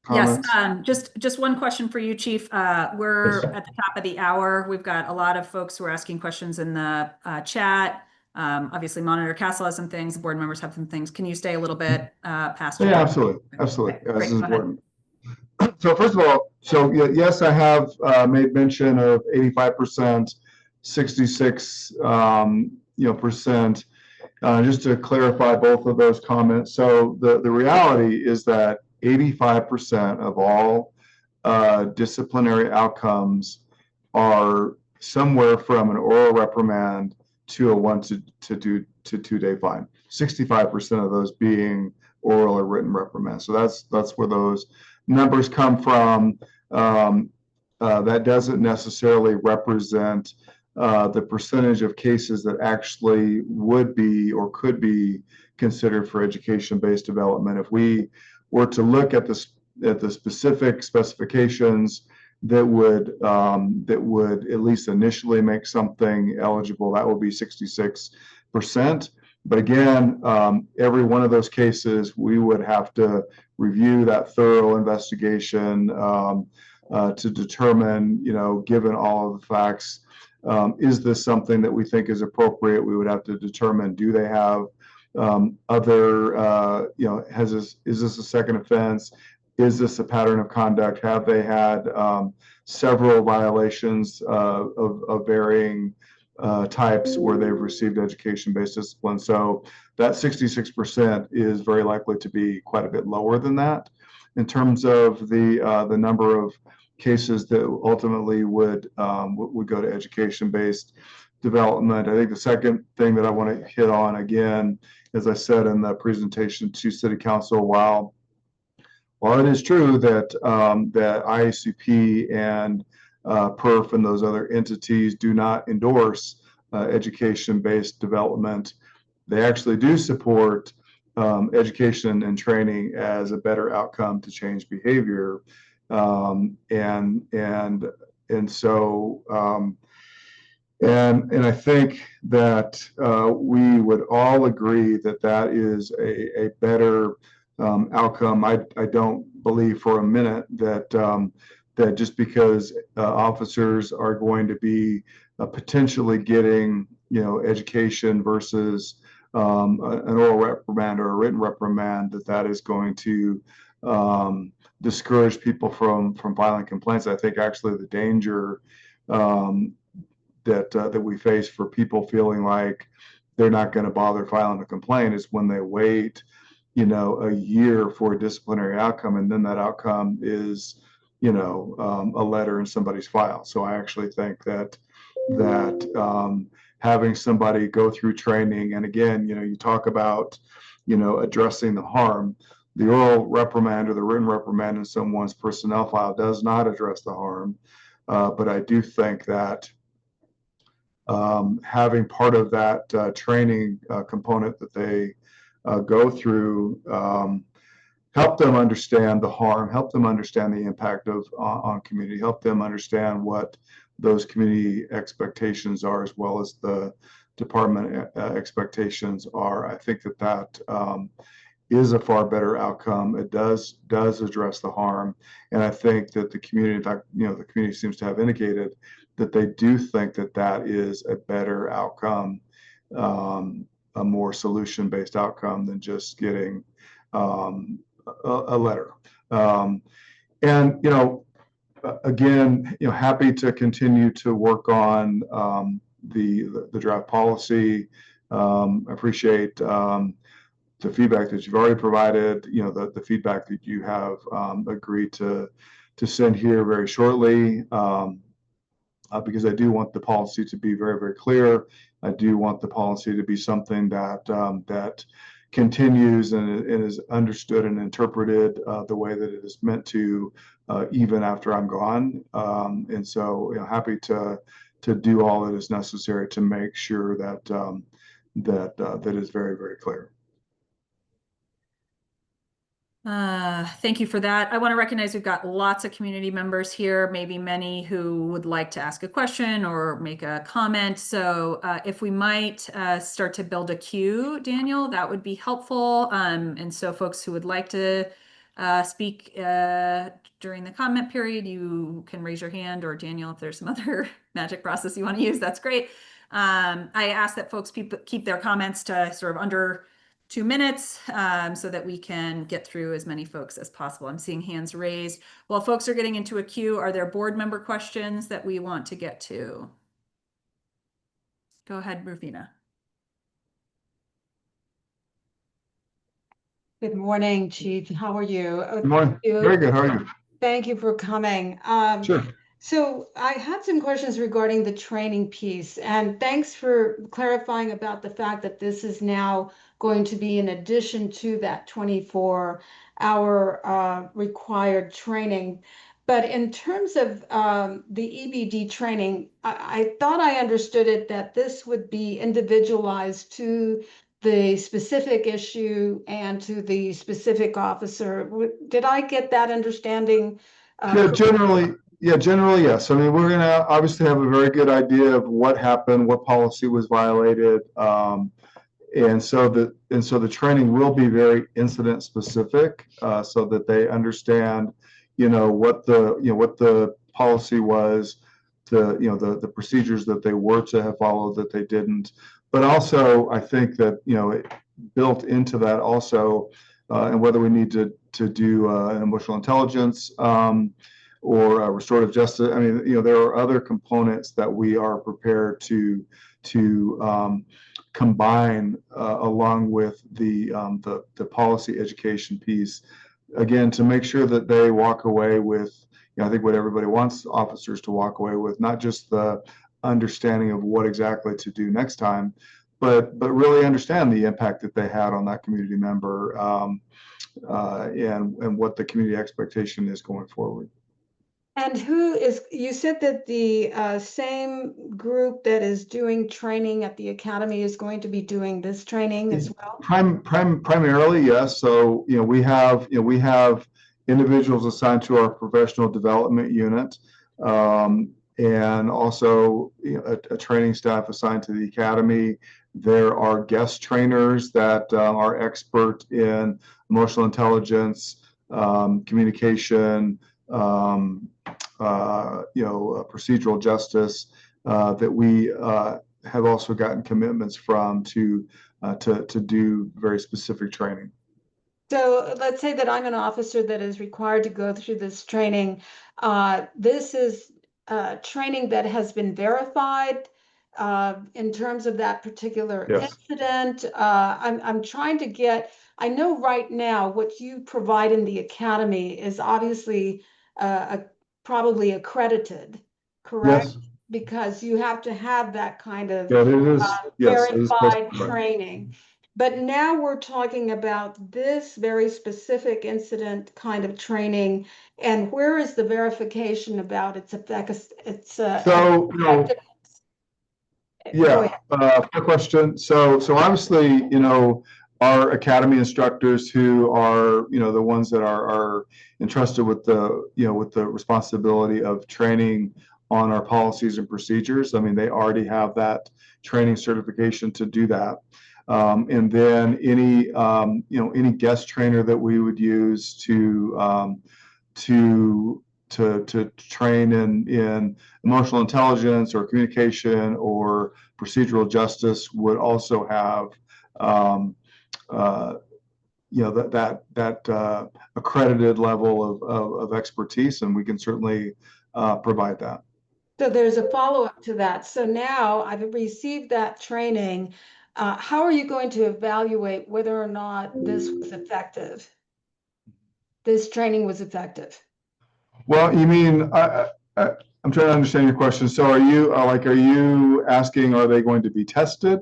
comments? Yes, just one question for you, Chief. We're at the top of the hour. We've got a lot of folks who are asking questions in the chat. Obviously, Monitor Castle has some things. The board members have some things. Can you stay a little bit past? Yeah, absolutely. Absolutely. Okay, this is important. ahead. So first of all, yes, I have made mention of 85%, 66, percent. Just to clarify both of those comments. So the reality is that 85% of all disciplinary outcomes are somewhere from an oral reprimand to a 1 to 2 day fine. 65% of those being oral or written reprimand. So that's where those numbers come from. That doesn't necessarily represent the percentage of cases that actually would be or could be considered for education-based development. If we were to look at the specific specifications that would at least initially make something eligible, that would be 66%. But again, every one of those cases, we would have to review that thorough investigation to determine, given all of the facts, is this something that we think is appropriate? We would have to determine, do they have other, is this a second offense? Is this a pattern of conduct? Have they had several violations of varying types where they've received education-based discipline? So that 66% is very likely to be quite a bit lower than that in terms of the number of cases that ultimately would go to education-based development. I think the second thing that I want to hit on, again, as I said in the presentation to City Council, while it is true that that IACP and PERF and those other entities do not endorse education-based development, they actually do support education and training as a better outcome to change behavior. And so And I think that we would all agree that that is a better outcome. I don't believe for a minute that that just because officers are going to be potentially getting, education versus an oral reprimand or a written reprimand, that is going to discourage people from filing complaints. I think actually the danger that we face for people feeling like they're not going to bother filing a complaint is when they wait, a year for a disciplinary outcome, and then that outcome is, a letter in somebody's file. So I actually think that having somebody go through training, and again, you talk about, addressing the harm. The oral reprimand or the written reprimand in someone's personnel file does not address the harm, but I do think that having part of that training component that they go through, help them understand the harm, help them understand the impact on community, help them understand what those community expectations are, as well as the department expectations are. I think that is a far better outcome. It does address the harm, and I think that the community, in fact, the community seems to have indicated that they do think that is a better outcome, a more solution-based outcome than just getting a letter. And again, happy to continue to work on the draft policy. Appreciate the feedback that you've already provided. The feedback that you have agreed to send here very shortly. Because I do want the policy to be very, very clear. I do want the policy to be something that that continues and is understood and interpreted the way that it is meant to, even after I'm gone. And so, happy to do all that is necessary to make sure that that is very, very clear. Thank you for that. I want to recognize we've got lots of community members here, maybe many who would like to ask a question or make a comment. So if we might start to build a queue, Daniel, that would be helpful. And so folks who would like to speak during the comment period, you can raise your hand, or Daniel, if there's some other magic process you want to use, that's great. I ask that folks keep their comments to sort of under 2 minutes so that we can get through as many folks as possible. I'm seeing hands raised. While folks are getting into a queue, are there board member questions that we want to get to? Go ahead, Rufina. Good morning, Chief. How are you? Good morning. Very good. How are you? Thank you for coming. Sure. So I had some questions regarding the training piece, and thanks for clarifying about the fact that this is now going to be in addition to that 24-hour required training. But in terms of the EBD training, I thought I understood it that this would be individualized to the specific issue and to the specific officer. Did I get that understanding? Generally, yes. I mean, we're going to obviously have a very good idea of what happened, what policy was violated, and so the training will be very incident specific, so that they understand, what the policy was, the procedures that they were to have followed that they didn't. But also, I think that it built into that also, and whether we need to do an emotional intelligence or restorative justice. I mean, there are other components that we are prepared to combine along with the policy education piece, again, to make sure that they walk away with, I think what everybody wants officers to walk away with, not just the understanding of what exactly to do next time, but really understand the impact that they had on that community member, and what the community expectation is going forward. And you said that the same group that is doing training at the academy is going to be doing this training as well? Primarily, yes. So, we have individuals assigned to our professional development unit. and also a training staff assigned to the academy. There are guest trainers that are expert in emotional intelligence, communication, procedural justice that we have also gotten commitments from to do very specific training. So let's say that I'm an officer that is required to go through this training. This is training that has been verified in terms of that particular Yes. incident. I'm trying to get, I know right now what you provide in the academy is obviously probably accredited, correct? Yes. Because you have to have that kind of Yeah, it is. Yes, it is verified specified. training. But now we're talking about this very specific incident kind of training, and where is the verification about its So, effectiveness? Go yeah, ahead. fair question. So obviously, our academy instructors who are, the ones that are entrusted with with the responsibility of training on our policies and procedures. I mean, they already have that training certification to do that. And then any guest trainer that we would use to train in emotional intelligence or communication or procedural justice would also have that accredited level of expertise, and we can certainly provide that. So there's a follow-up to that. So now I've received that training. How are you going to evaluate whether or not this was effective? This training was effective? Well, you mean, I'm trying to understand your question. So are you asking, are they going to be tested?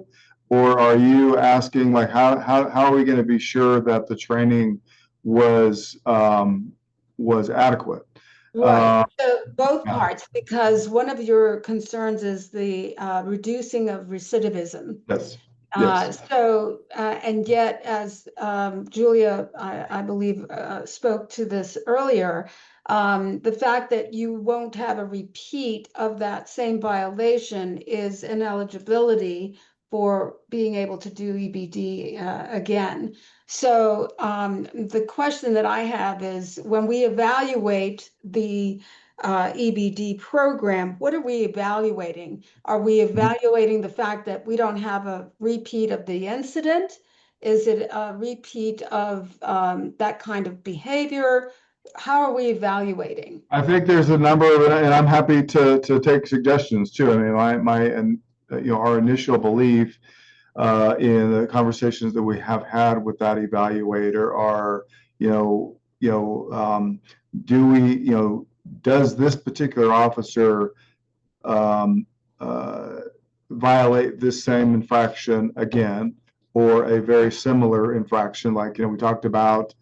Or are you asking how are we going to be sure that the training was adequate? Right. So both Yeah. parts, because one of your concerns is the reducing of recidivism. Yes. Yes. And yet, as Julia, I believe, spoke to this earlier, the fact that you won't have a repeat of that same violation is ineligibility for being able to do EBD again. So the question that I have is, when we evaluate the EBD program, what are we evaluating? Are we evaluating the fact that we don't have a repeat of the incident? Is it a repeat of that kind of behavior? How are we evaluating? I think there's a number of, and I'm happy to take suggestions too. I mean, our initial belief in the conversations that we have had with that evaluator are, does this particular officer violate this same infraction again, or a very similar infraction? Like, we talked about,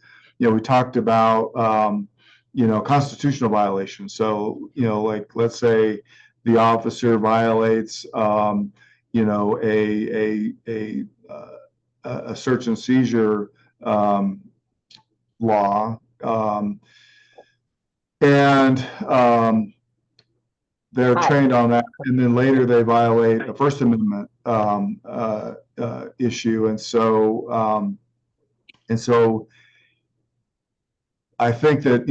constitutional violations. So, let's say the officer violates, a search and seizure law, and they're trained on that, and then later they violate a First Amendment issue, and so I think that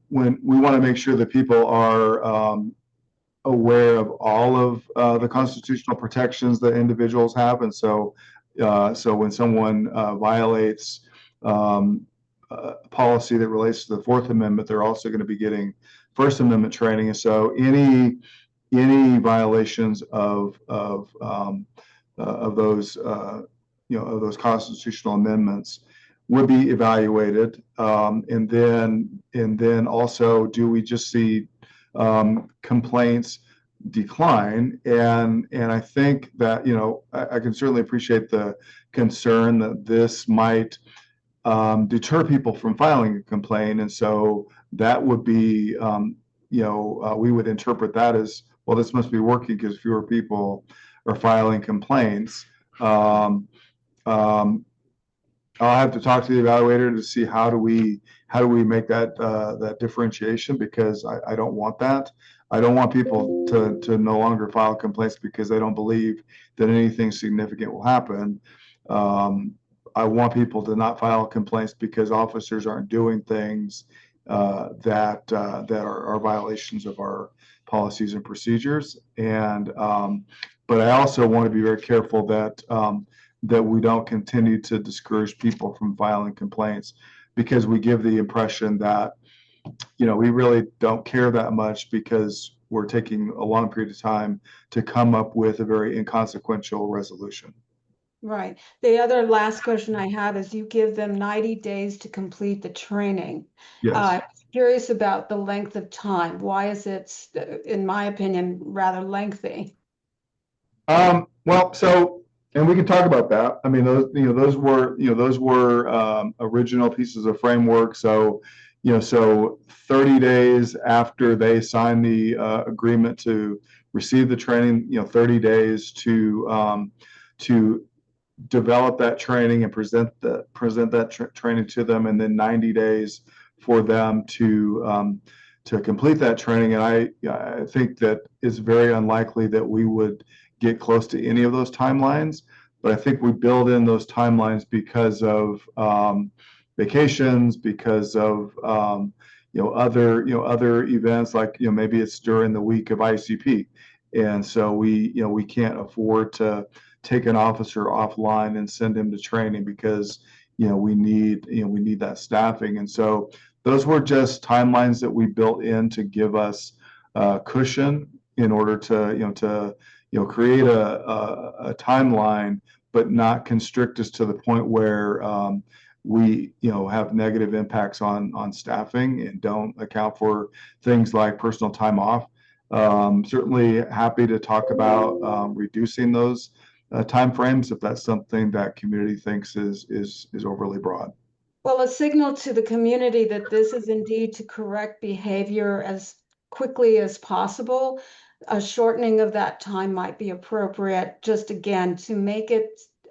when we want to make sure that people are aware of all of the constitutional protections that individuals have, and so when someone violates a policy that relates to the Fourth Amendment, they're also going to be getting First Amendment training. And so any violations of those constitutional amendments would be evaluated, and then also, do we just see complaints decline? And I think that I can certainly appreciate the concern that this might deter people from filing a complaint, and so that would be we would interpret that as, well, this must be working because fewer people are filing complaints. I'll have to talk to the evaluator to see how do we make that differentiation, because I don't want that. I don't want people to no longer file complaints because they don't believe that anything significant will happen. I want people to not file complaints because officers aren't doing things that are violations of our policies and procedures. And but I also want to be very careful that that we don't continue to discourage people from filing complaints because we give the impression that we really don't care that much because we're taking a long period of time to come up with a very inconsequential resolution. Right. The other last question I have is you give them 90 days to complete the training. Yes. I'm curious about the length of time. Why is it, in my opinion, rather lengthy? Well, so, and we can talk about that. I mean, those were original pieces of framework. So, so 30 days after they sign the agreement to receive the training, 30 days to develop that training and present that training to them, and then 90 days for them to complete that training. And I think that it's very unlikely that we would get close to any of those timelines, but I think we build in those timelines because of vacations, because of other events, like maybe it's during the week of ICP, and so we can't afford to take an officer offline and send him to training because we need that staffing. And so those were just timelines that we built in to give us cushion in order to create a timeline, but not constrict us to the point where we have negative impacts on staffing and don't account for things like personal time off. Certainly happy to talk about reducing those timeframes if that's something that community thinks is overly broad. Well, a signal to the community that this is indeed to correct behavior as quickly as possible. A shortening of that time might be appropriate, just again, to make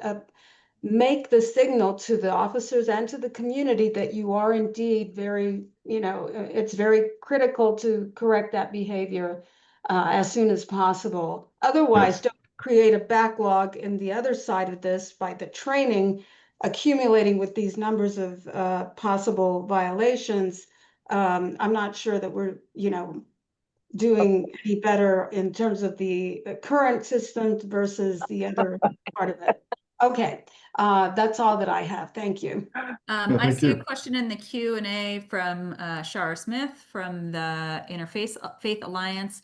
the signal to the officers and to the community that you are indeed very, it's very critical to correct that behavior as soon as possible. Otherwise, Yes. don't create a backlog in the other side of this by the training accumulating with these numbers of possible violations. I'm not sure that we're, doing any better in terms of the current system versus the other part of it. Okay, that's all that I have. Thank you. I Thank see a you. question in the Q&A from Shara Smith from the Interfaith Faith Alliance.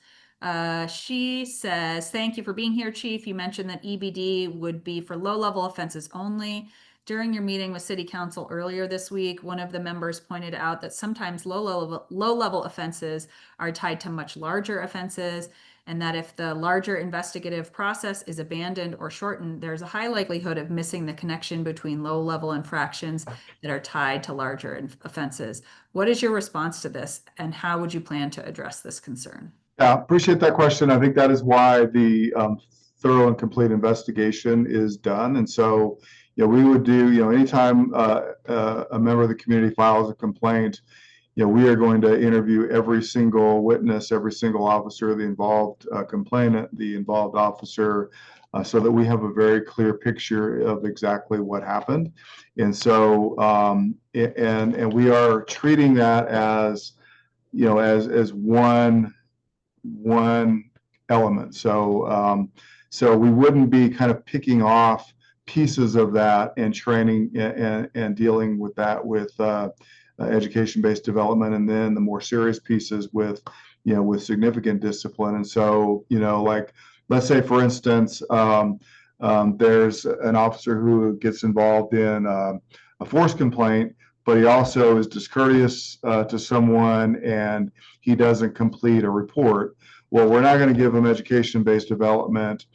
She says, thank you for being here, Chief. You mentioned that EBD would be for low-level offenses only. During your meeting with City Council earlier this week, one of the members pointed out that sometimes low-level offenses are tied to much larger offenses, and that if the larger investigative process is abandoned or shortened, there's a high likelihood of missing the connection between low-level infractions that are tied to larger offenses. What is your response to this, and how would you plan to address this concern? Yeah, appreciate that question. I think that is why the thorough and complete investigation is done. And so, we would do, anytime a member of the community files a complaint, we are going to interview every single witness, every single officer, the involved complainant, the involved officer, so that we have a very clear picture of exactly what happened. And so, and we are treating that as, as one element. So, so we wouldn't be kind of picking off pieces of that and training and dealing with that with education-based development, and then the more serious pieces with significant discipline. And so, like, let's say, for instance, there's an officer who gets involved in a force complaint, but he also is discourteous to someone and he doesn't complete a report. Well, we're not going to give him education-based development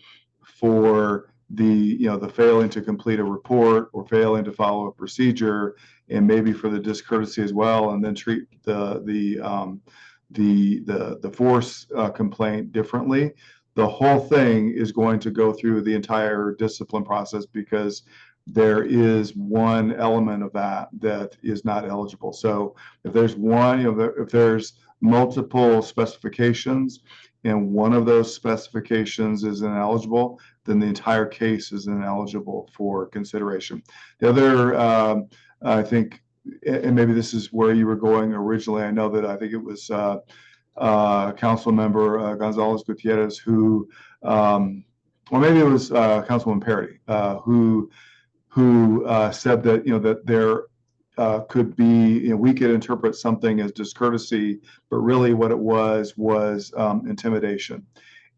for the failing to complete a report or failing to follow a procedure, and maybe for the discourtesy as well, and then treat the force complaint differently. The whole thing is going to go through the entire discipline process because there is one element of that is not eligible. So if there's one, if there's multiple specifications and one of those specifications is ineligible, then the entire case is ineligible for consideration. The other, I think, and maybe this is where you were going originally. I know that I think it was Council Member Gonzalez Gutierrez who, or maybe it was Councilman Perry who said that that there could be, we could interpret something as discourtesy, but really what it was intimidation.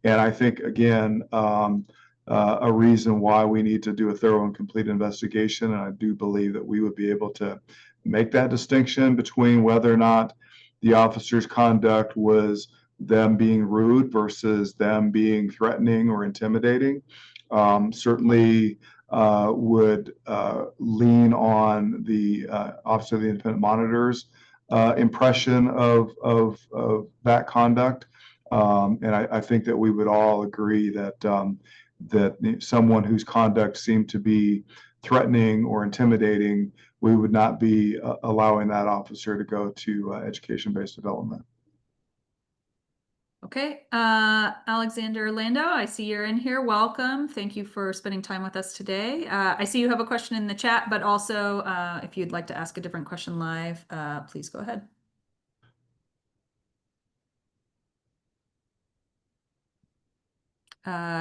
And I think, again, a reason why we need to do a thorough and complete investigation. And I do believe that we would be able to make that distinction between whether or not the officer's conduct was them being rude versus them being threatening or intimidating. Certainly would lean on the Office of the Independent Monitor's impression of that conduct. And I think that we would all agree that that someone whose conduct seemed to be threatening or intimidating, we would not be allowing that officer to go to education-based development. Okay, Alexander Landau, I see you're in here. Welcome. Thank you for spending time with us today. I see you have a question in the chat, but also if you'd like to ask a different question live, please go ahead.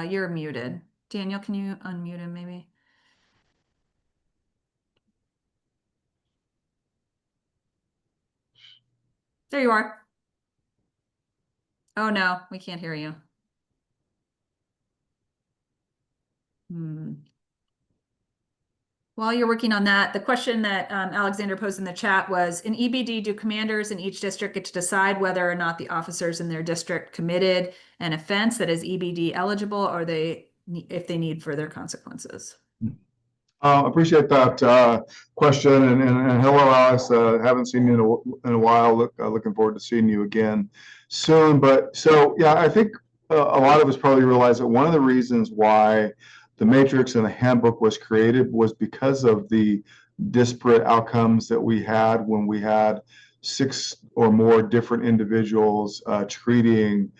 You're muted. Daniel, can you unmute him maybe? There you are. Oh no, we can't hear you. While you're working on that, the question that Alexander posed in the chat was, in EBD, do commanders in each district get to decide whether or not the officers in their district committed an offense that is EBD eligible, or if they need further consequences? Appreciate that question, and hello, Alice. Haven't seen you in a while. Looking forward to seeing you again soon. But so yeah, I think a lot of us probably realize that one of the reasons why the matrix and the handbook was created was because of the disparate outcomes that we had when we had 6 or more different individuals treating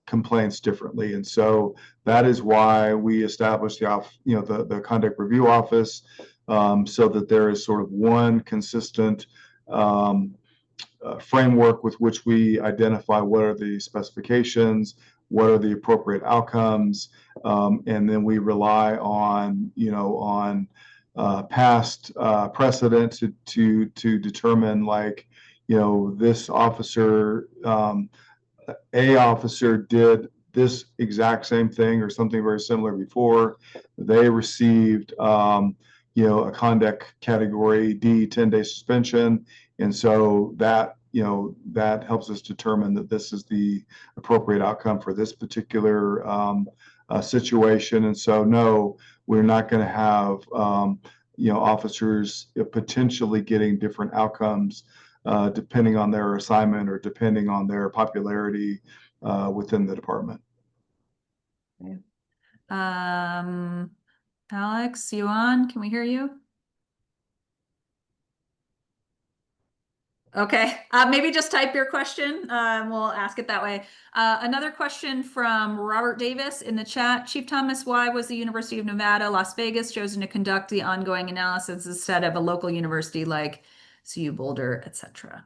complaints differently. And so that is why we established the Conduct Review Office, so that there is sort of one consistent framework with which we identify what are the specifications, what are the appropriate outcomes, and then we rely on past precedent to determine, like, this officer, a officer did this exact same thing or something very similar before. They received a conduct category D 10-day suspension, and so that that helps us determine that this is the appropriate outcome for this particular situation. And so no, we're not going to have officers potentially getting different outcomes depending on their assignment or depending on their popularity within the department. Okay. Alex, you on? Can we hear you? Okay, maybe just type your question. We'll ask it that way. Another question from Robert Davis in the chat. Chief Thomas, why was the University of Nevada, Las Vegas chosen to conduct the ongoing analysis instead of a local university like CU Boulder, etc.?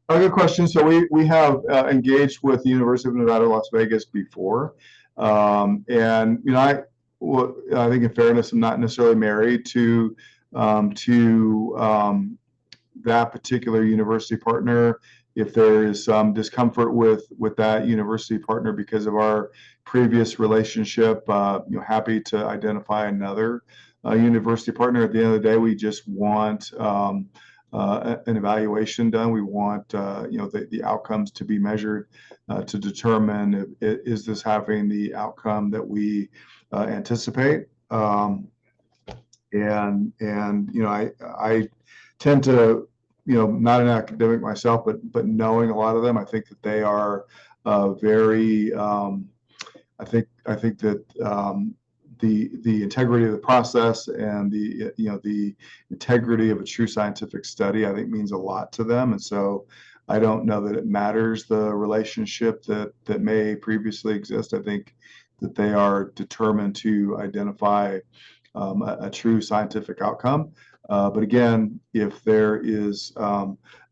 A good question. So we have engaged with the University of Nevada, Las Vegas before, and I think in fairness, I'm not necessarily married to that particular university partner. If there is some discomfort with that university partner because of our previous relationship, happy to identify another university partner. At the end of the day, we just want an evaluation done. We want the outcomes to be measured to determine is this having the outcome that we anticipate. I tend to, not an academic myself, but knowing a lot of them, I think that they are very. I think that the integrity of the process and the integrity of a true scientific study, I think means a lot to them. And so I don't know that it matters the relationship that may previously exist. I think that they are determined to identify a true scientific outcome. But again, if there is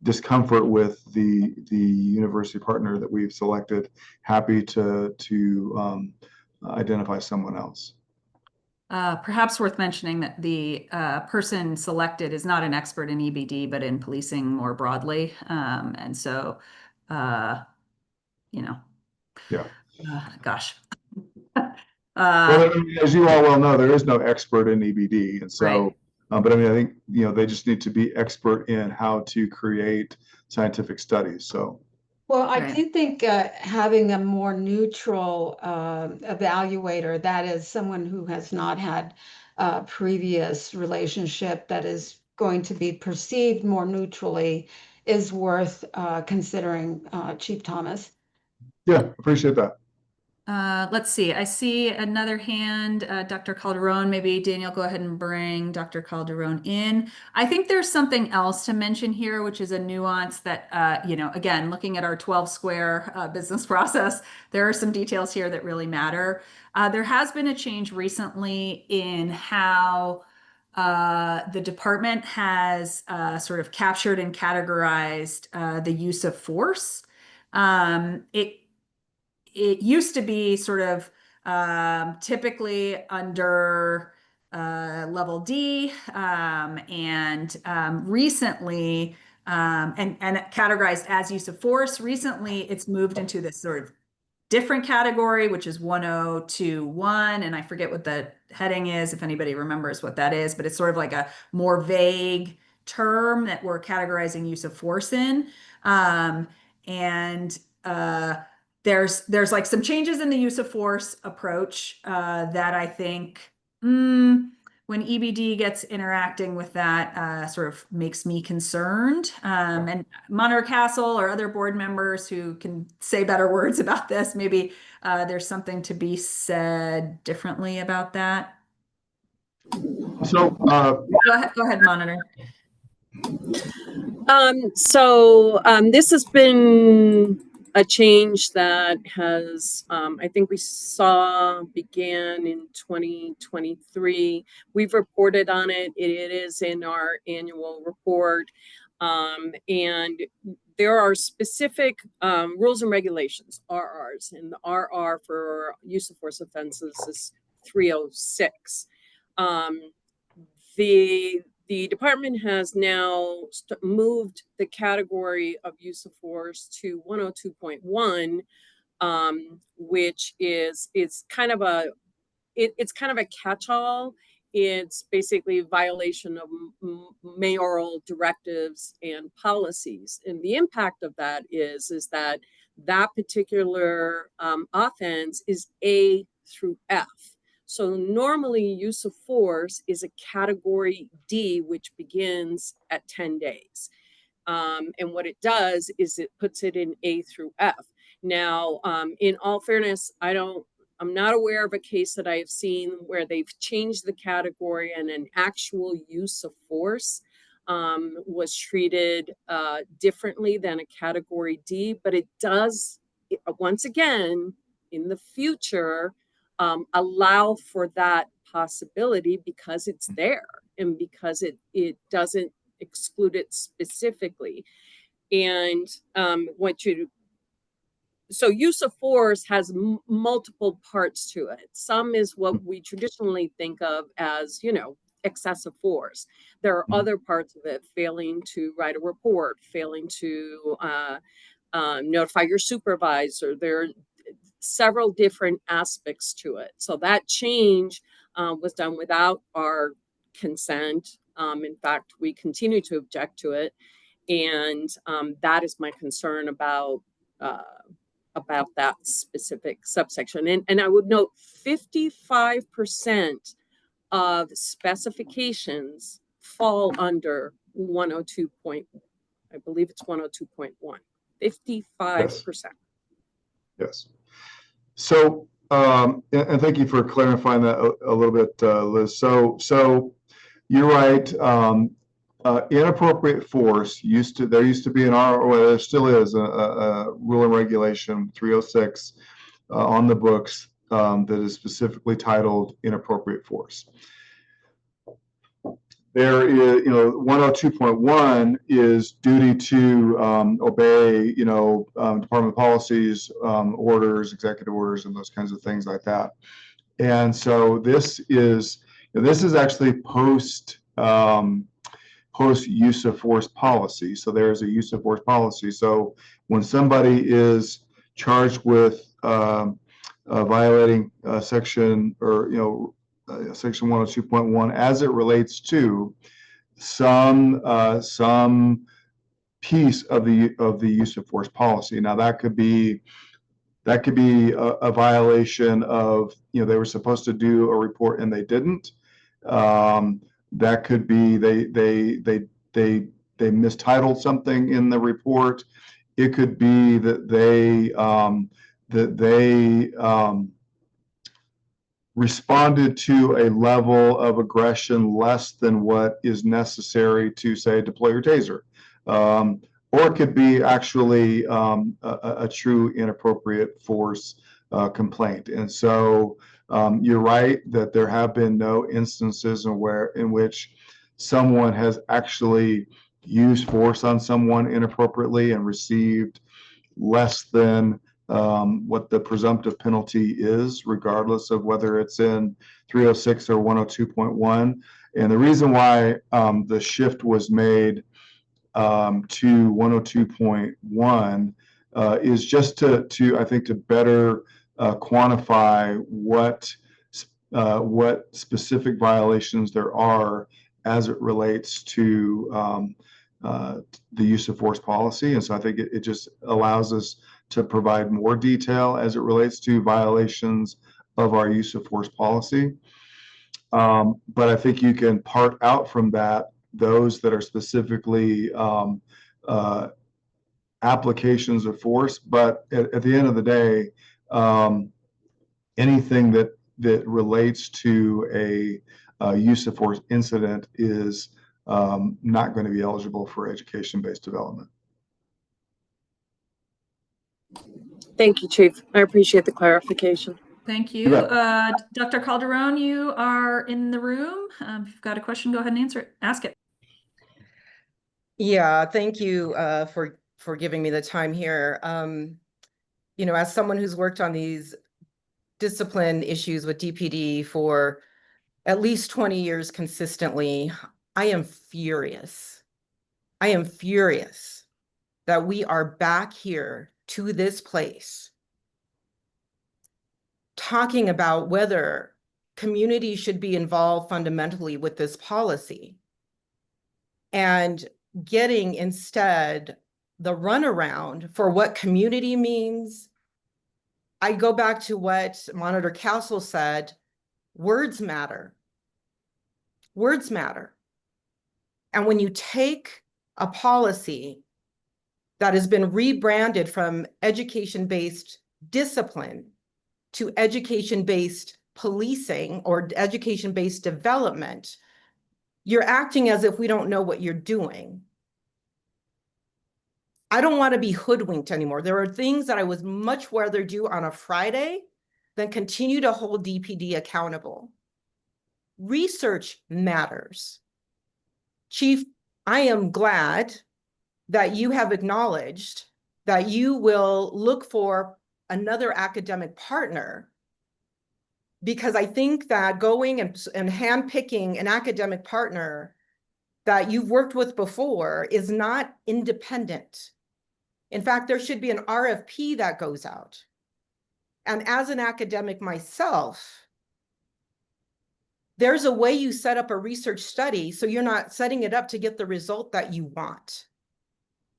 discomfort with the university partner that we've selected, happy to identify someone else. Perhaps worth mentioning that the person selected is not an expert in EBD, but in policing more broadly. And so, you know, Yeah. Gosh. Well, I mean, as you all well know, there is no expert in EBD, and so. Right. But I mean, I think they just need to be expert in how to create scientific studies. So. Well, I Right. do think having a more neutral evaluator, that is someone who has not had a previous relationship that is going to be perceived more neutrally, is worth considering, Chief Thomas. Yeah, appreciate that. Let's see. I see another hand, Dr. Calderon. Maybe Daniel, go ahead and bring Dr. Calderon in. I think there's something else to mention here, which is a nuance that, again, looking at our 12 square business process, there are some details here that really matter. There has been a change recently in how the department has sort of captured and categorized the use of force. It used to be sort of typically under level D, and recently, and categorized as use of force. Recently, it's moved into this sort of different category, which is 1021, and I forget what the heading is, if anybody remembers what that is, but it's sort of like a more vague term that we're categorizing use of force in. And there's like some changes in the use of force approach that I think when EBD gets interacting with that sort of makes me concerned. And Monitor Castle or other board members who can say better words about this, maybe there's something to be said differently about that. So Go ahead, Monitor. This has been a change that has, I think we saw began in 2023. We've reported on it. It is in our annual report. And there are specific rules and regulations, RRs, and the RR for use of force offenses is 306. The department has now moved the category of use of force to 102.1, which is kind of a catch-all. It's basically violation of mayoral directives and policies, and the impact of that is that particular offense is A through F. So normally use of force is a category D, which begins at 10 days. And what it does is it puts it in A through F. Now, in all fairness, I'm not aware of a case that I have seen where they've changed the category and an actual use of force was treated differently than a category D, but it does, once again, in the future, allow for that possibility because it's there and because it doesn't exclude it specifically. And so use of force has multiple parts to it. Some is what we traditionally think of as, excessive force. There are other parts of it, failing to write a report, failing to notify your supervisor. There are several different aspects to it. So that change was done without our consent. In fact, we continue to object to it. And that is my concern about that specific subsection. And I would note 55% of specifications fall under 102 point, I believe it's 102.1, 55%. Yes. So And thank you for clarifying that a little bit, Liz. So you're right. Inappropriate force there used to be well, there still is a rule and regulation 306 on the books that is specifically titled inappropriate force. There is, 102.1 is duty to obey, department policies, orders, executive orders, and those kinds of things like that. And so this is actually post use of force policy. So there is a use of force policy. So when somebody is charged with violating section section 102.1 as it relates to some piece of the use of force policy. Now that could be a violation of, they were supposed to do a report and they didn't. That could be they mistitled something in the report. It could be that they responded to a level of aggression less than what is necessary to, say, deploy your taser. Or it could be actually a true inappropriate force complaint. And so you're right that there have been no instances in which someone has actually used force on someone inappropriately and received less than what the presumptive penalty is, regardless of whether it's in 306 or 102.1. And the reason why the shift was made to 102.1 is just to I think to better quantify what specific violations there are as it relates to the use of force policy. And so I think it just allows us to provide more detail as it relates to violations of our use of force policy. But I think you can part out from that those that are specifically applications of force. But at the end of the day, anything that relates to a use of force incident is not going to be eligible for education-based development. Thank you, Chief. I appreciate the clarification. Thank you. Dr. Calderon, you are in the room. If you've got a question, go ahead and ask it. Yeah, thank you for giving me the time here. As someone who's worked on these discipline issues with DPD for at least 20 years consistently, I am furious. I am furious that we are back here to this place talking about whether communities should be involved fundamentally with this policy and getting instead the runaround for what community means. I go back to what Monitor Castle said, words matter. Words matter. And when you take a policy that has been rebranded from education-based discipline to education-based policing or education-based development, you're acting as if we don't know what you're doing. I don't want to be hoodwinked anymore. There are things that I would much rather do on a Friday than continue to hold DPD accountable. Research matters. Chief, I am glad that you have acknowledged that you will look for another academic partner, because I think that going and handpicking an academic partner that you've worked with before is not independent. In fact, there should be an RFP that goes out. And as an academic myself, there's a way you set up a research study so you're not setting it up to get the result that you want.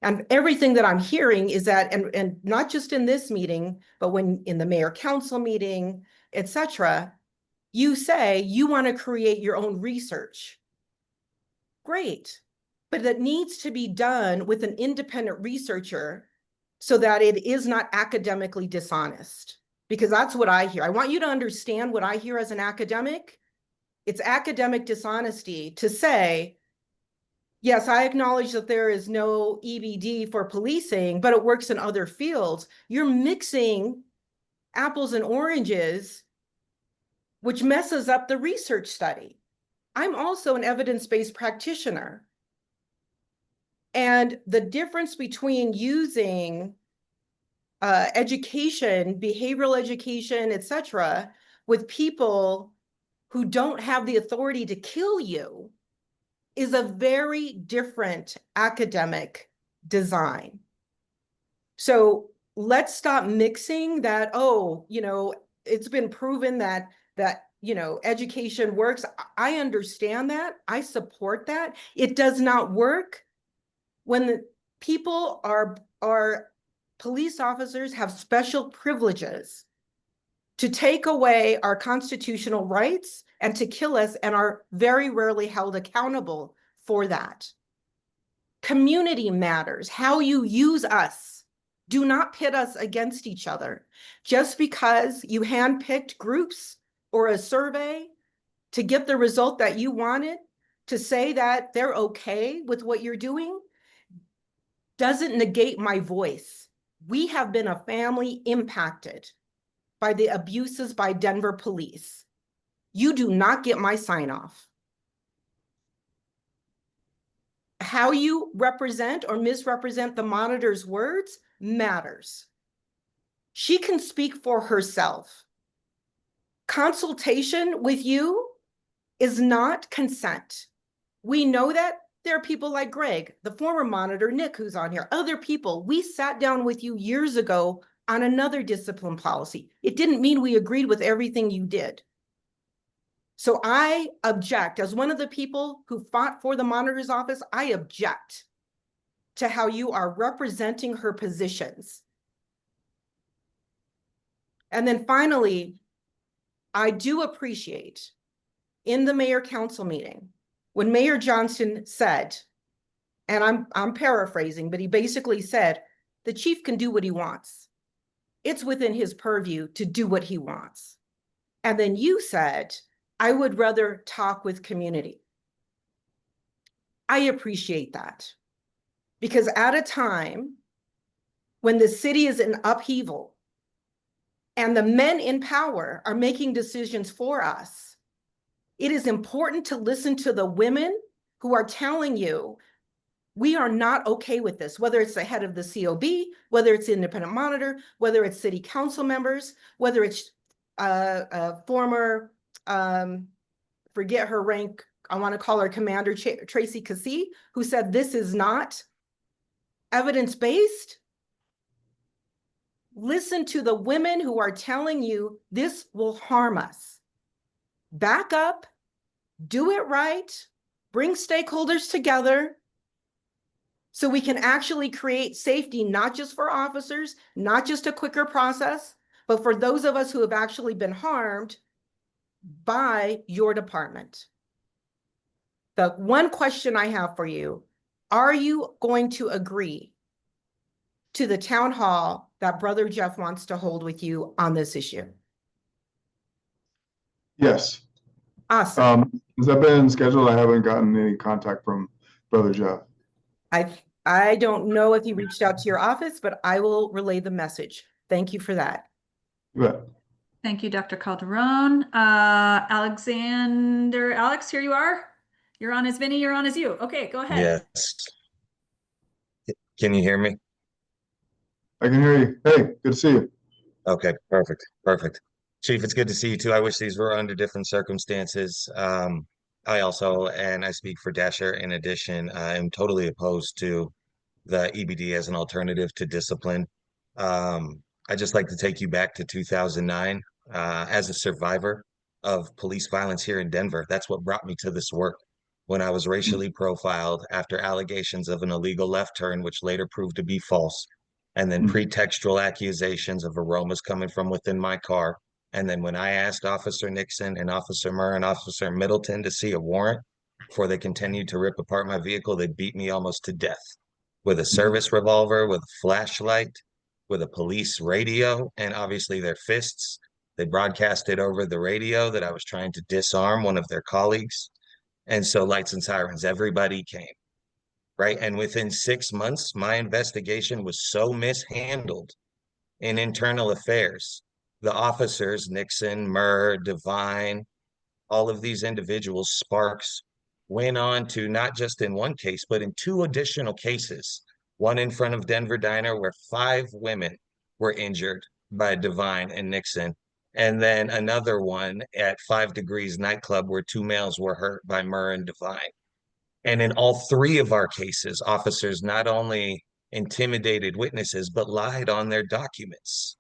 And everything that I'm hearing is that, and not just in this meeting, but when in the mayor council meeting, etc., you say you want to create your own research. Great, but that needs to be done with an independent researcher so that it is not academically dishonest. because that's what I hear. I want you to understand what I hear as an academic. It's academic dishonesty to say, yes, I acknowledge that there is no EBD for policing, but it works in other fields. You're mixing apples and oranges, which messes up the research study. I'm also an evidence-based practitioner. And the difference between using education, behavioral education, etc., with people who don't have the authority to kill you is a very different academic design. So let's stop mixing that, oh, you know, it's been proven that you know, education works. I understand that. I support that. It does not work when the people are police officers have special privileges to take away our constitutional rights and to kill us, and are very rarely held accountable for that. Community matters. How you use us. Do not pit us against each other. Just because you handpicked groups or a survey to get the result that you wanted, to say that they're okay with what you're doing, doesn't negate my voice. We have been a family impacted by the abuses by Denver police. You do not get my sign off. How you represent or misrepresent the monitor's words matters. She can speak for herself. Consultation with you is not consent. We know that. There are people like Greg, the former monitor, Nick, who's on here, other people. We sat down with you years ago on another discipline policy. It didn't mean we agreed with everything you did. So I object, as one of the people who fought for the monitor's office, I object to how you are representing her positions. And then finally, I do appreciate in the mayor council meeting, when Mayor Johnston said, and I'm paraphrasing, but he basically said, the chief can do what he wants. It's within his purview to do what he wants. And then you said, I would rather talk with community. I appreciate that, because at a time when the city is in upheaval and the men in power are making decisions for us, it is important to listen to the women who are telling you, we are not okay with this, whether it's the head of the COB, whether it's the independent monitor, whether it's city council members, whether it's a former, forget her rank, I want to call her Commander Tracy Cassie, who said this is not evidence-based. Listen to the women who are telling you this will harm us. Back up, do it right, bring stakeholders together so we can actually create safety, not just for officers, not just a quicker process, but for those of us who have actually been harmed by your department. The one question I have for you, are you going to agree to the town hall that Brother Jeff wants to hold with you on this issue? Yes. Awesome. Has that been scheduled? I haven't gotten any contact from Brother Jeff. I don't know if he reached out to your office, but I will relay the message. Thank you for that. You bet. Thank you, Dr. Calderon. Alexander, Alex, here you are. You're on as Vinny, you're on as you. Okay, go ahead. Yes. Can you hear me? I can hear you. Hey, good to see you. Okay, perfect. Perfect. Chief, it's good to see you too. I wish these were under different circumstances. I also, and I speak for Dasher in addition, I am totally opposed to the EBD as an alternative to discipline. I just like to take you back to 2009 as a survivor of police violence here in Denver. That's what brought me to this work when I was racially profiled after allegations of an illegal left turn, which later proved to be false, and then pretextual accusations of aromas coming from within my car. And then when I asked Officer Nixon and Officer Murr and Officer Middleton to see a warrant before they continued to rip apart my vehicle, they beat me almost to death with a service revolver, with a flashlight, with a police radio and obviously their fists. They broadcasted over the radio that I was trying to disarm one of their colleagues. And so lights and sirens, everybody came, right? And within 6 months, my investigation was so mishandled in internal affairs. The officers, Nixon, Murr, Devine, all of these individuals, Sparks, went on to not just in one case, but in 2 additional cases. One in front of Denver Diner where 5 women were injured by Devine and Nixon. And then another one at 5 Degrees nightclub where 2 males were hurt by Murr and Devine. And in all 3 of our cases, officers not only intimidated witnesses, but lied on their documents.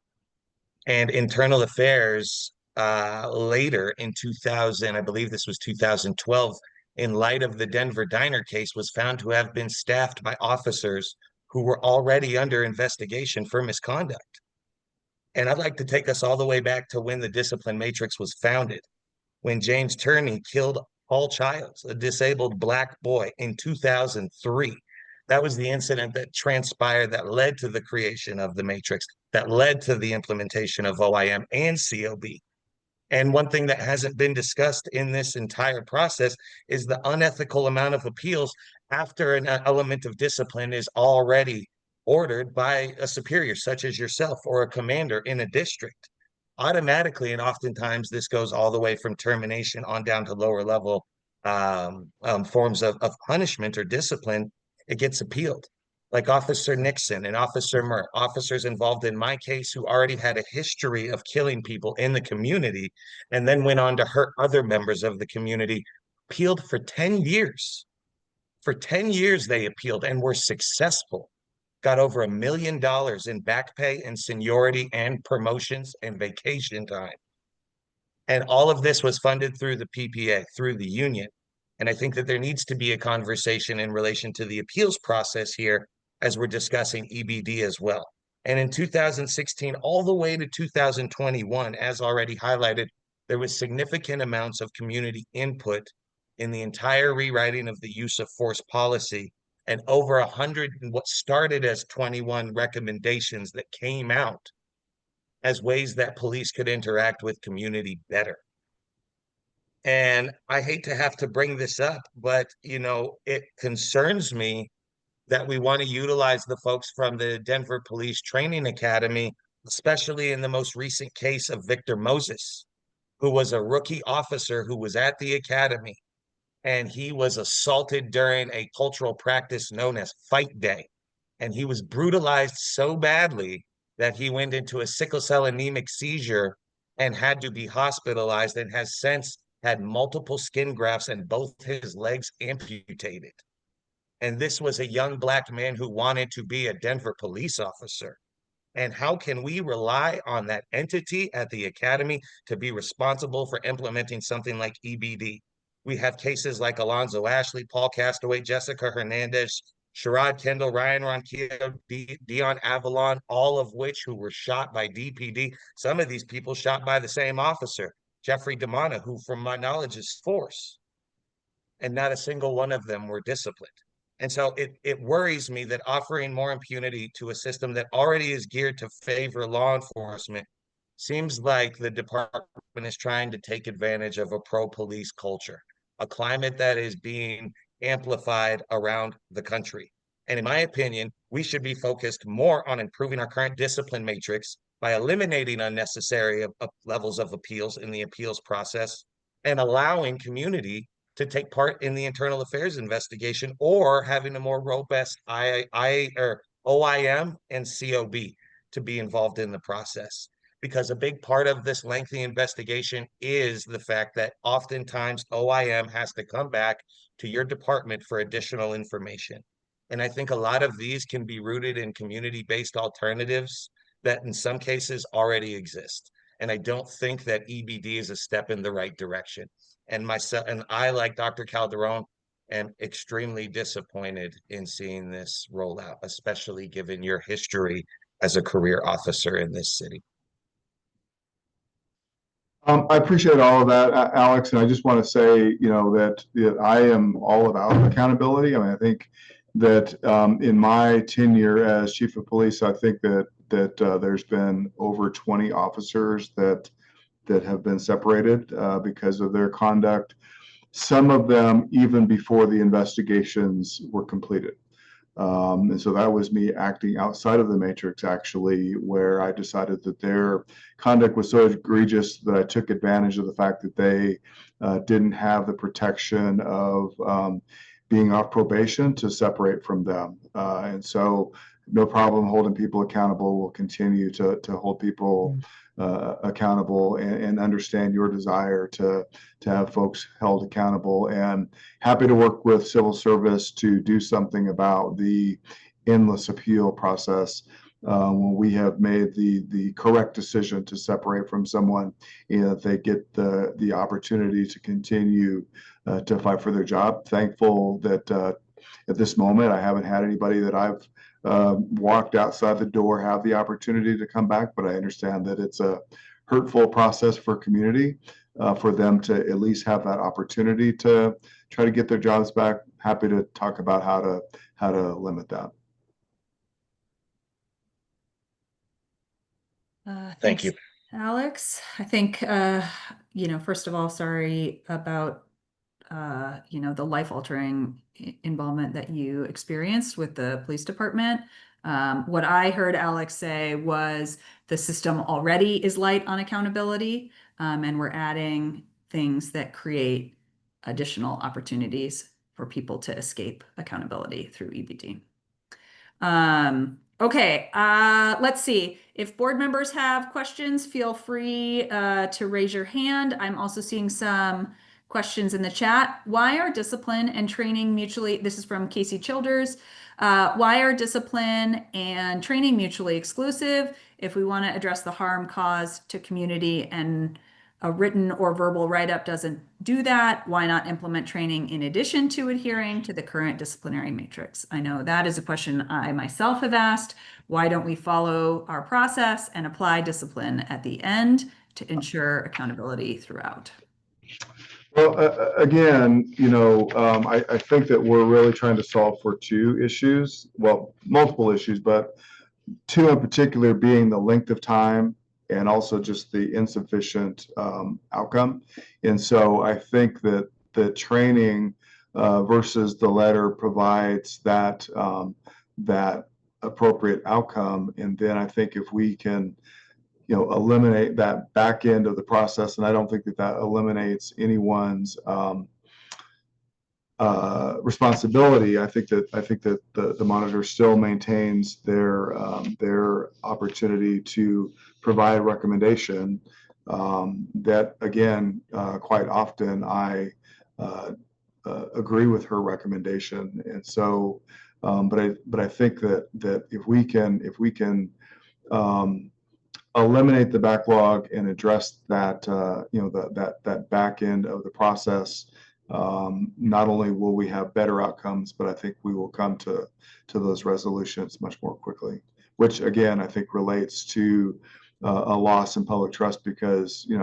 And internal affairs later in 2000, I believe this was 2012, in light of the Denver Diner case, was found to have been staffed by officers who were already under investigation for misconduct. And I'd like to take us all the way back to when the discipline matrix was founded, when James Turney killed Paul Childs, a disabled Black boy, in 2003. That was the incident that transpired that led to the creation of the matrix, that led to the implementation of OIM and COB. And one thing that hasn't been discussed in this entire process is the unethical amount of appeals after an element of discipline is already ordered by a superior, such as yourself or a commander in a district. Automatically, and oftentimes this goes all the way from termination on down to lower level forms of punishment or discipline, it gets appealed. Like Officer Nixon and Officer Murr, officers involved in my case who already had a history of killing people in the community and then went on to hurt other members of the community, appealed for 10 years. For 10 years, they appealed and were successful. Got over $1 million in back pay and seniority and promotions and vacation time. And all of this was funded through the PPA, through the union. And I think that there needs to be a conversation in relation to the appeals process here as we're discussing EBD as well. And in 2016, all the way to 2021, as already highlighted, there was significant amounts of community input in the entire rewriting of the use of force policy, and over 100, what started as 21 recommendations that came out as ways that police could interact with community better. And I hate to have to bring this up, but it concerns me that we want to utilize the folks from the Denver Police Training Academy, especially in the most recent case of Victor Moses, who was a rookie officer who was at the academy, and he was assaulted during a cultural practice known as Fight Day. And he was brutalized so badly that he went into a sickle cell anemic seizure and had to be hospitalized, and has since had multiple skin grafts and both his legs amputated. And this was a young Black man who wanted to be a Denver police officer. And how can we rely on that entity at the academy to be responsible for implementing something like EBD? We have cases like Alonzo Ashley, Paul Castaway, Jessica Hernandez, Sherrod Kendall, Ryan Ronquillo, Dion Avalon, all of which who were shot by DPD. Some of these people shot by the same officer, Jeffrey DeMona, who from my knowledge is force. And not a single one of them were disciplined. And so it worries me that offering more impunity to a system that already is geared to favor law enforcement seems like the department is trying to take advantage of a pro-police culture, a climate that is being amplified around the country. And in my opinion, we should be focused more on improving our current discipline matrix by eliminating unnecessary levels of appeals in the appeals process and allowing community to take part in the internal affairs investigation, or having a more robust OIM and COB to be involved in the process. Because a big part of this lengthy investigation is the fact that oftentimes OIM has to come back to your department for additional information. And I think a lot of these can be rooted in community-based alternatives that in some cases already exist. And I don't think that EBD is a step in the right direction. And I, like Dr. Calderon, am extremely disappointed in seeing this roll out, especially given your history as a career officer in this city. I appreciate all of that, Alex, and I just want to say, that I am all about accountability. I mean, I think that in my tenure as chief of police, I think that that there's been over 20 officers that have been separated because of their conduct. Some of them even before the investigations were completed. And so that was me acting outside of the matrix, actually, where I decided that their conduct was so egregious that I took advantage of the fact that they didn't have the protection of being off probation to separate from them. And so no problem holding people accountable. We'll continue to hold people accountable and understand your desire to have folks held accountable, and happy to work with civil service to do something about the endless appeal process when we have made the correct decision to separate from someone, and they get the opportunity to continue to fight for their job. Thankful that at this moment I haven't had anybody that I've walked outside the door have the opportunity to come back, but I understand that it's a hurtful process for community for them to at least have that opportunity to try to get their jobs back. Happy to talk about how to limit that. Thank you. Thanks, Alex. I think, first of all, sorry about, the life-altering involvement that you experienced with the police department. What I heard Alex say was the system already is light on accountability, and we're adding things that create additional opportunities for people to escape accountability through EBD. Okay, let's see. If board members have questions, feel free to raise your hand. I'm also seeing some questions in the chat. Why are discipline and training mutually, this is from Casey Childers, why are discipline and training mutually exclusive? If we want to address the harm caused to community and a written or verbal write-up doesn't do that, why not implement training in addition to adhering to the current disciplinary matrix? I know that is a question I myself have asked. Why don't we follow our process and apply discipline at the end to ensure accountability throughout? Well, again, I think that we're really trying to solve for two issues, well, multiple issues, but two in particular being the length of time and also just the insufficient outcome. And so I think that the training versus the letter provides that appropriate outcome. And then I think if we can eliminate that back end of the process, and I don't think that eliminates anyone's responsibility. I think that the monitor still maintains their opportunity to provide a recommendation that, again, quite often I agree with her recommendation. And so, but I think that if we can eliminate the backlog and address that that back end of the process, not only will we have better outcomes, but I think we will come to those resolutions much more quickly, which again I think relates to a loss in public trust, because it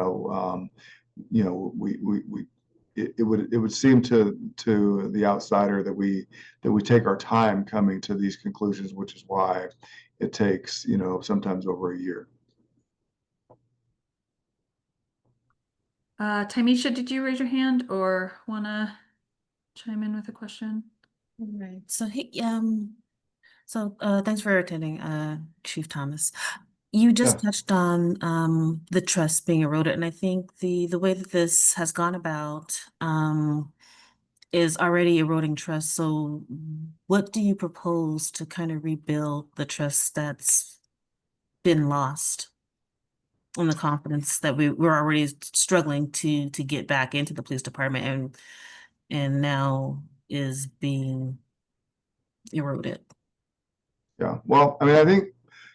would seem to the outsider that we take our time coming to these conclusions, which is why it takes sometimes over a year. Tamisha, did you raise your hand or want to chime in with a question? All right. So thanks for attending, Chief Thomas. You just touched on the trust being eroded, and I think the way that this has gone about is already eroding trust. So what do you propose to kind of rebuild the trust that's been lost, and the confidence that we're already struggling to get back into the police department and now is being eroded? Yeah, well, I mean, I think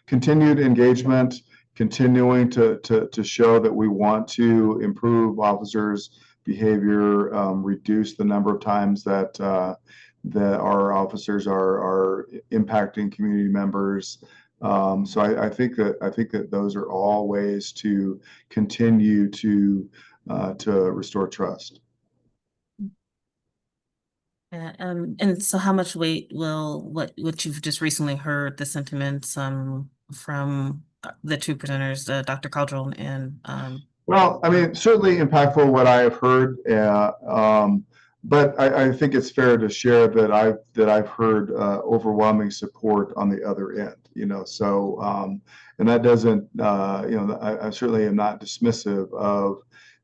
continued engagement, continuing to show that we want to improve officers' behavior, reduce the number of times that our officers are impacting community members. So I think that those are all ways to continue to restore trust. And so how much weight will what you've just recently heard, the sentiments from the two presenters, Dr. Caldwell and Well, I mean, certainly impactful what I have heard, but I think it's fair to share that I've heard overwhelming support on the other end. So and that doesn't I certainly am not dismissive of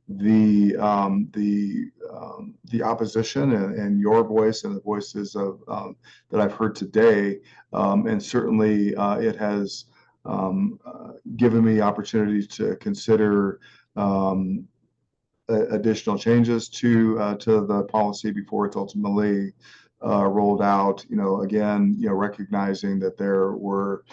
the opposition and your voice and the voices of that I've heard today, and certainly it has given me opportunities to consider additional changes to the policy before it's ultimately rolled out. Again, recognizing that there were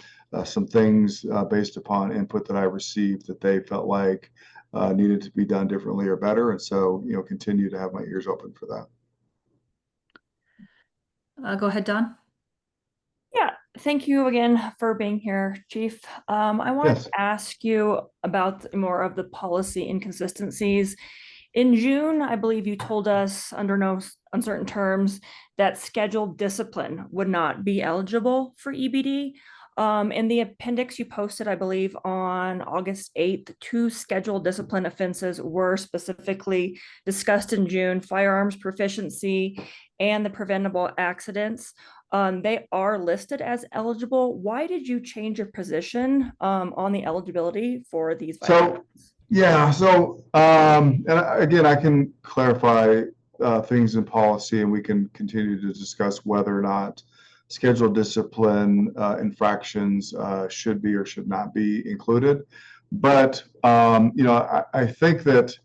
some things based upon input that I received that they felt like needed to be done differently or better, and so continue to have my ears open for that. Go ahead, Don. Yeah, thank you again for being here, Chief. I wanted Yes. to ask you about more of the policy inconsistencies. In June, I believe you told us under no uncertain terms that scheduled discipline would not be eligible for EBD. In the appendix you posted, I believe on August 8th, 2 scheduled discipline offenses were specifically discussed in June: firearms proficiency and the preventable accidents. They are listed as eligible. Why did you change your position on the eligibility for these violations? Yeah, so and again, I can clarify things in policy, and we can continue to discuss whether or not scheduled discipline infractions should be or should not be included. But I think that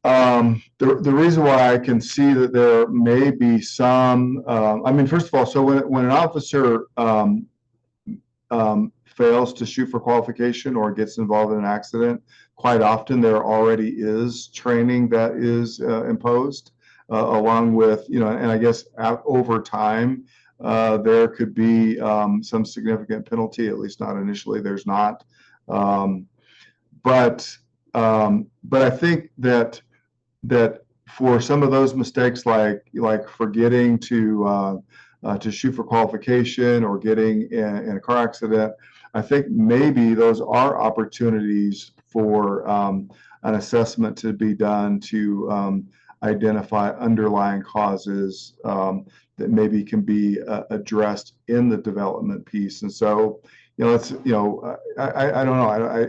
the reason why I can see that there may be some, I mean, first of all, so when an officer fails to shoot for qualification or gets involved in an accident, quite often there already is training that is imposed along with, and I guess over time, there could be some significant penalty, at least not initially, there's not. But I think that for some of those mistakes, like forgetting to shoot for qualification or getting in a car accident, I think maybe those are opportunities for an assessment to be done to identify underlying causes that maybe can be addressed in the development piece. And so, it's I don't know,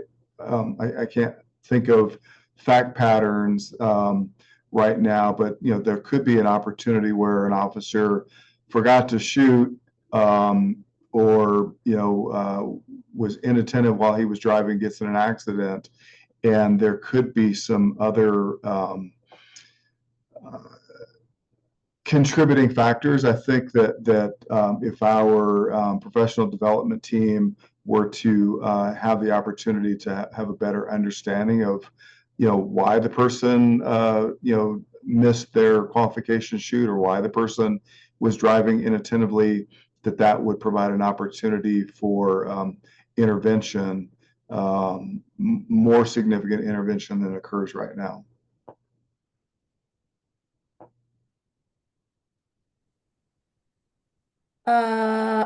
I can't think of fact patterns right now, but there could be an opportunity where an officer forgot to shoot or was inattentive while he was driving, gets in an accident, and there could be some other contributing factors. I think that if our professional development team were to have the opportunity to have a better understanding of why the person missed their qualification shoot or why the person was driving inattentively, that would provide an opportunity for intervention, more significant intervention than occurs right now.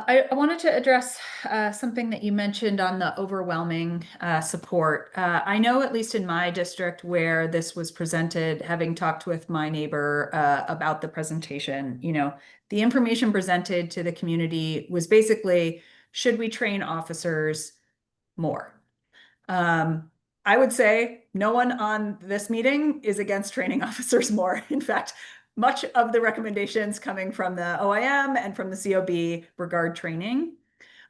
I wanted to address something that you mentioned on the overwhelming support. I know, at least in my district where this was presented, having talked with my neighbor about the presentation, the information presented to the community was basically, should we train officers more? I would say no one on this meeting is against training officers more. In fact, much of the recommendations coming from the OIM and from the COB regard training.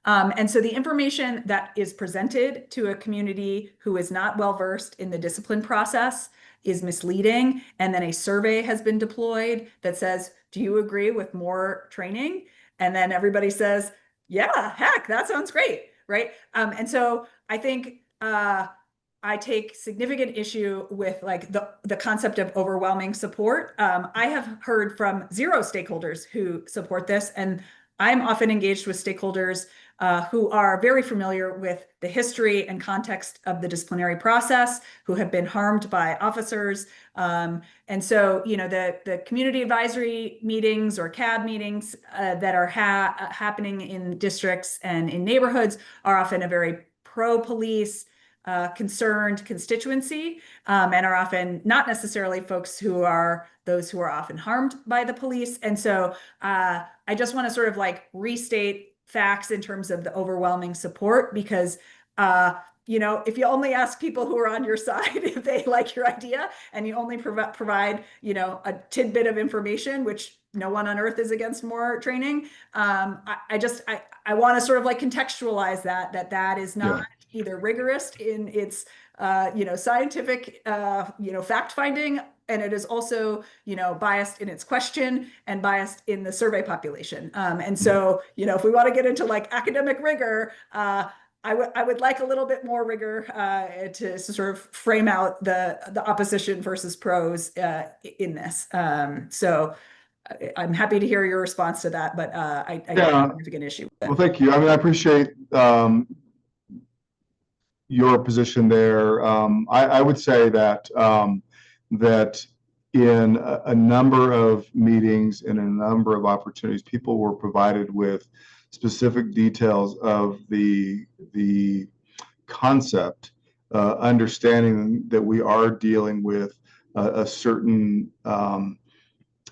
And so the information that is presented to a community who is not well-versed in the discipline process is misleading. And then a survey has been deployed that says, do you agree with more training? And then everybody says, yeah, heck, that sounds great, right? And so I think I take significant issue with the concept of overwhelming support. I have heard from 0 stakeholders who support this, and I'm often engaged with stakeholders who are very familiar with the history and context of the disciplinary process, who have been harmed by officers. And so, the community advisory meetings or CAB meetings that are happening in districts and in neighborhoods are often a very pro-police, concerned constituency, and are often not necessarily folks who are those who are often harmed by the police. And so I just want to sort of like restate facts in terms of the overwhelming support, because if you only ask people who are on your side if they like your idea, and you only provide a tidbit of information, which no one on earth is against more training, I want to sort of like contextualize that is not either rigorous in its scientific fact finding, and it is also biased in its question and biased in the survey population. And so if we want to get into like academic rigor, I would like a little bit more rigor to sort of frame out the opposition versus pros in this. So I'm happy to hear your response to that, but I have a significant issue with it. Well, thank you. I mean, I appreciate your position there. I would say that that in a number of meetings and a number of opportunities, people were provided with specific details of the concept, understanding that we are dealing with a certain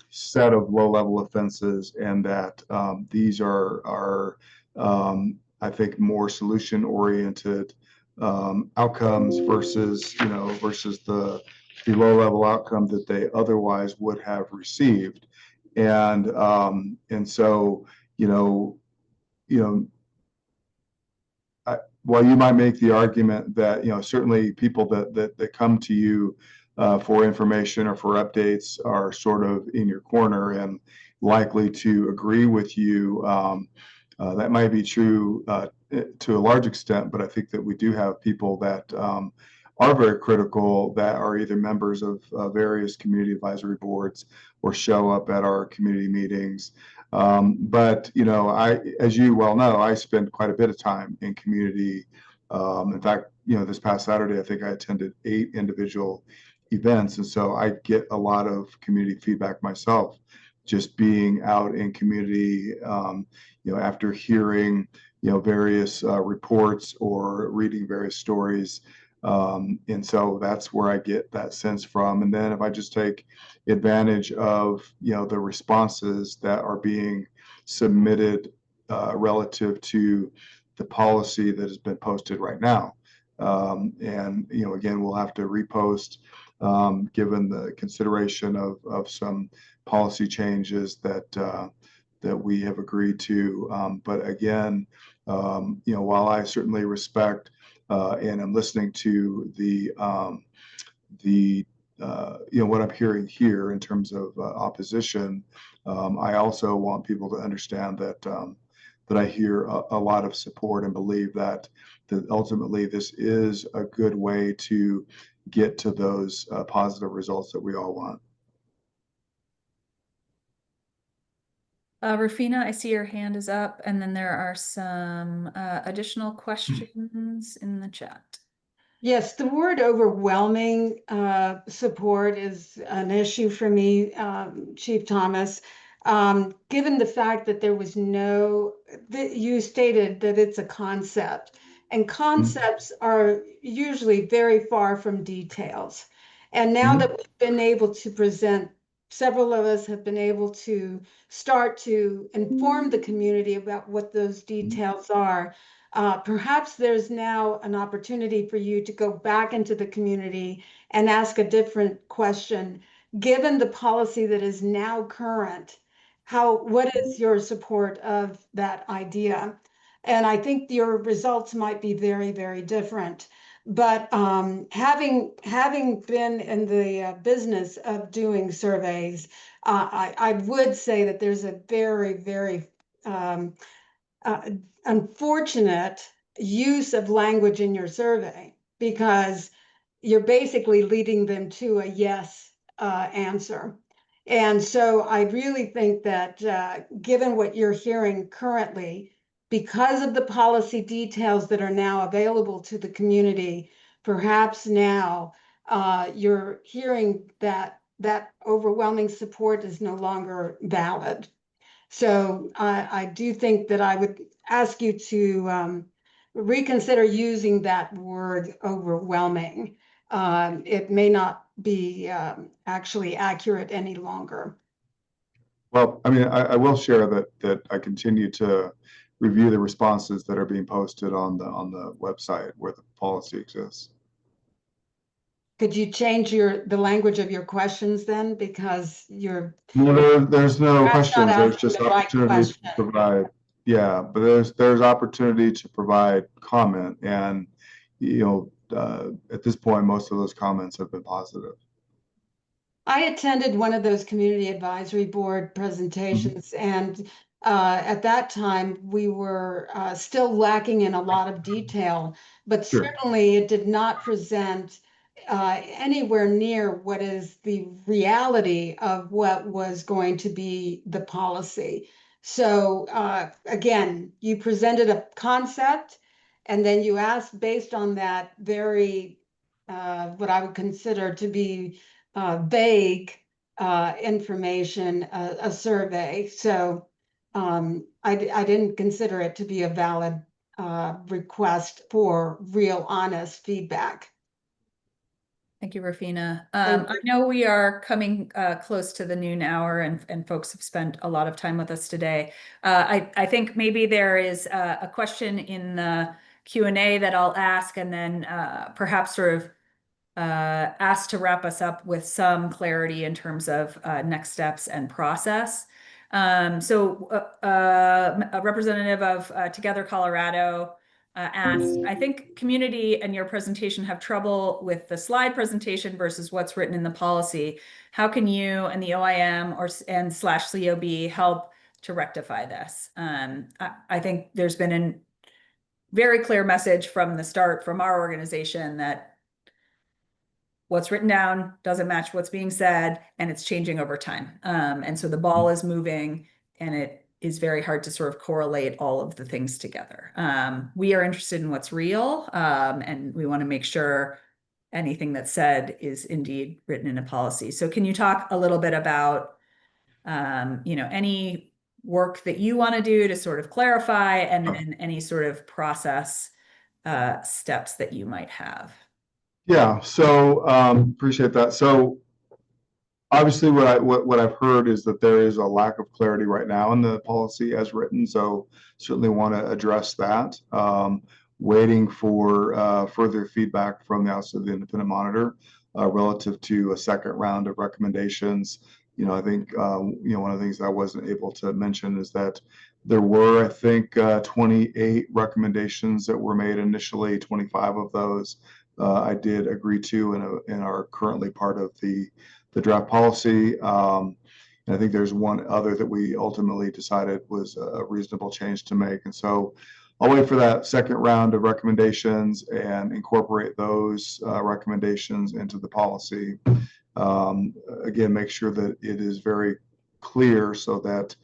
set of low-level offenses, and that these are I think more solution-oriented outcomes versus the low-level outcome that they otherwise would have received. And so while you might make the argument that certainly people that come to you for information or for updates are sort of in your corner and likely to agree with you, that might be true to a large extent, but I think that we do have people that are very critical, that are either members of various community advisory boards or show up at our community meetings. But as you well know, I spend quite a bit of time in community. In fact, this past Saturday, I think I attended 8 individual events, and so I get a lot of community feedback myself, just being out in community, after hearing various reports or reading various stories. And so that's where I get that sense from. And then if I just take advantage of the responses that are being submitted relative to the policy that has been posted right now, and again, we'll have to repost given the consideration of some policy changes that we have agreed to. But again, while I certainly respect and I'm listening to what I'm hearing here in terms of opposition, I also want people to understand that I hear a lot of support and believe that ultimately this is a good way to get to those positive results that we all want. Rufina, I see your hand is up, and then there are some additional questions in the chat. Yes, the word overwhelming support is an issue for me, Chief Thomas. Given the fact that there was you stated that it's a concept, and concepts are usually very far from details. And now that we've been able to present, several of us have been able to start to inform the community about what those details are. Perhaps there's now an opportunity for you to go back into the community and ask a different question. Given the policy that is now current, what is your support of that idea? And I think your results might be very, very different. But having been in the business of doing surveys, I would say that there's a very, very unfortunate use of language in your survey, because you're basically leading them to a yes answer. And so I really think that given what you're hearing currently, because of the policy details that are now available to the community, perhaps now you're hearing that overwhelming support is no longer valid. So I do think that I would ask you to reconsider using that word overwhelming. It may not be actually accurate any longer. Well, I mean, I will share that I continue to review the responses that are being posted on the website where the policy exists. Could you change the language of your questions then? Because you're No, there's no perhaps not questions. There's asking just the right opportunity to question. provide. Yeah, but there's opportunity to provide comment, and at this point, most of those comments have been positive. I attended one of those community advisory board presentations, and at that time we were still lacking in a lot of detail, but Sure. certainly it did not present anywhere near what is the reality of what was going to be the policy. So again, you presented a concept, and then you asked based on that very what I would consider to be vague information, a survey. So I didn't consider it to be a valid request for real, honest feedback. Thank you, Rafina. Thank I you. know we are coming close to the noon hour, and folks have spent a lot of time with us today. I think maybe there is a question in the Q&A that I'll ask, and then perhaps sort of asked to wrap us up with some clarity in terms of next steps and process. So a representative of Together Colorado asked, I think community and your presentation have trouble with the slide presentation versus what's written in the policy. How can you and the OIM and / COB help to rectify this? I think there's been a very clear message from the start from our organization that what's written down doesn't match what's being said, and it's changing over time. And so the ball is moving, and it is very hard to sort of correlate all of the things together. We are interested in what's real, and we want to make sure anything that's said is indeed written in a policy. So can you talk a little bit about, any work that you want to do to sort of clarify, and then any sort of process steps that you might have? Yeah, so appreciate that. So obviously what I've heard is that there is a lack of clarity right now in the policy as written. So certainly want to address that. Waiting for further feedback from the Office of the Independent Monitor relative to a second round of recommendations. I think one of the things I wasn't able to mention is that there were, I think, 28 recommendations that were made initially. 25 of those I did agree to and are currently part of the draft policy. And I think there's one other that we ultimately decided was a reasonable change to make. And so I'll wait for that second round of recommendations and incorporate those recommendations into the policy. Again, make sure that it is very clear so that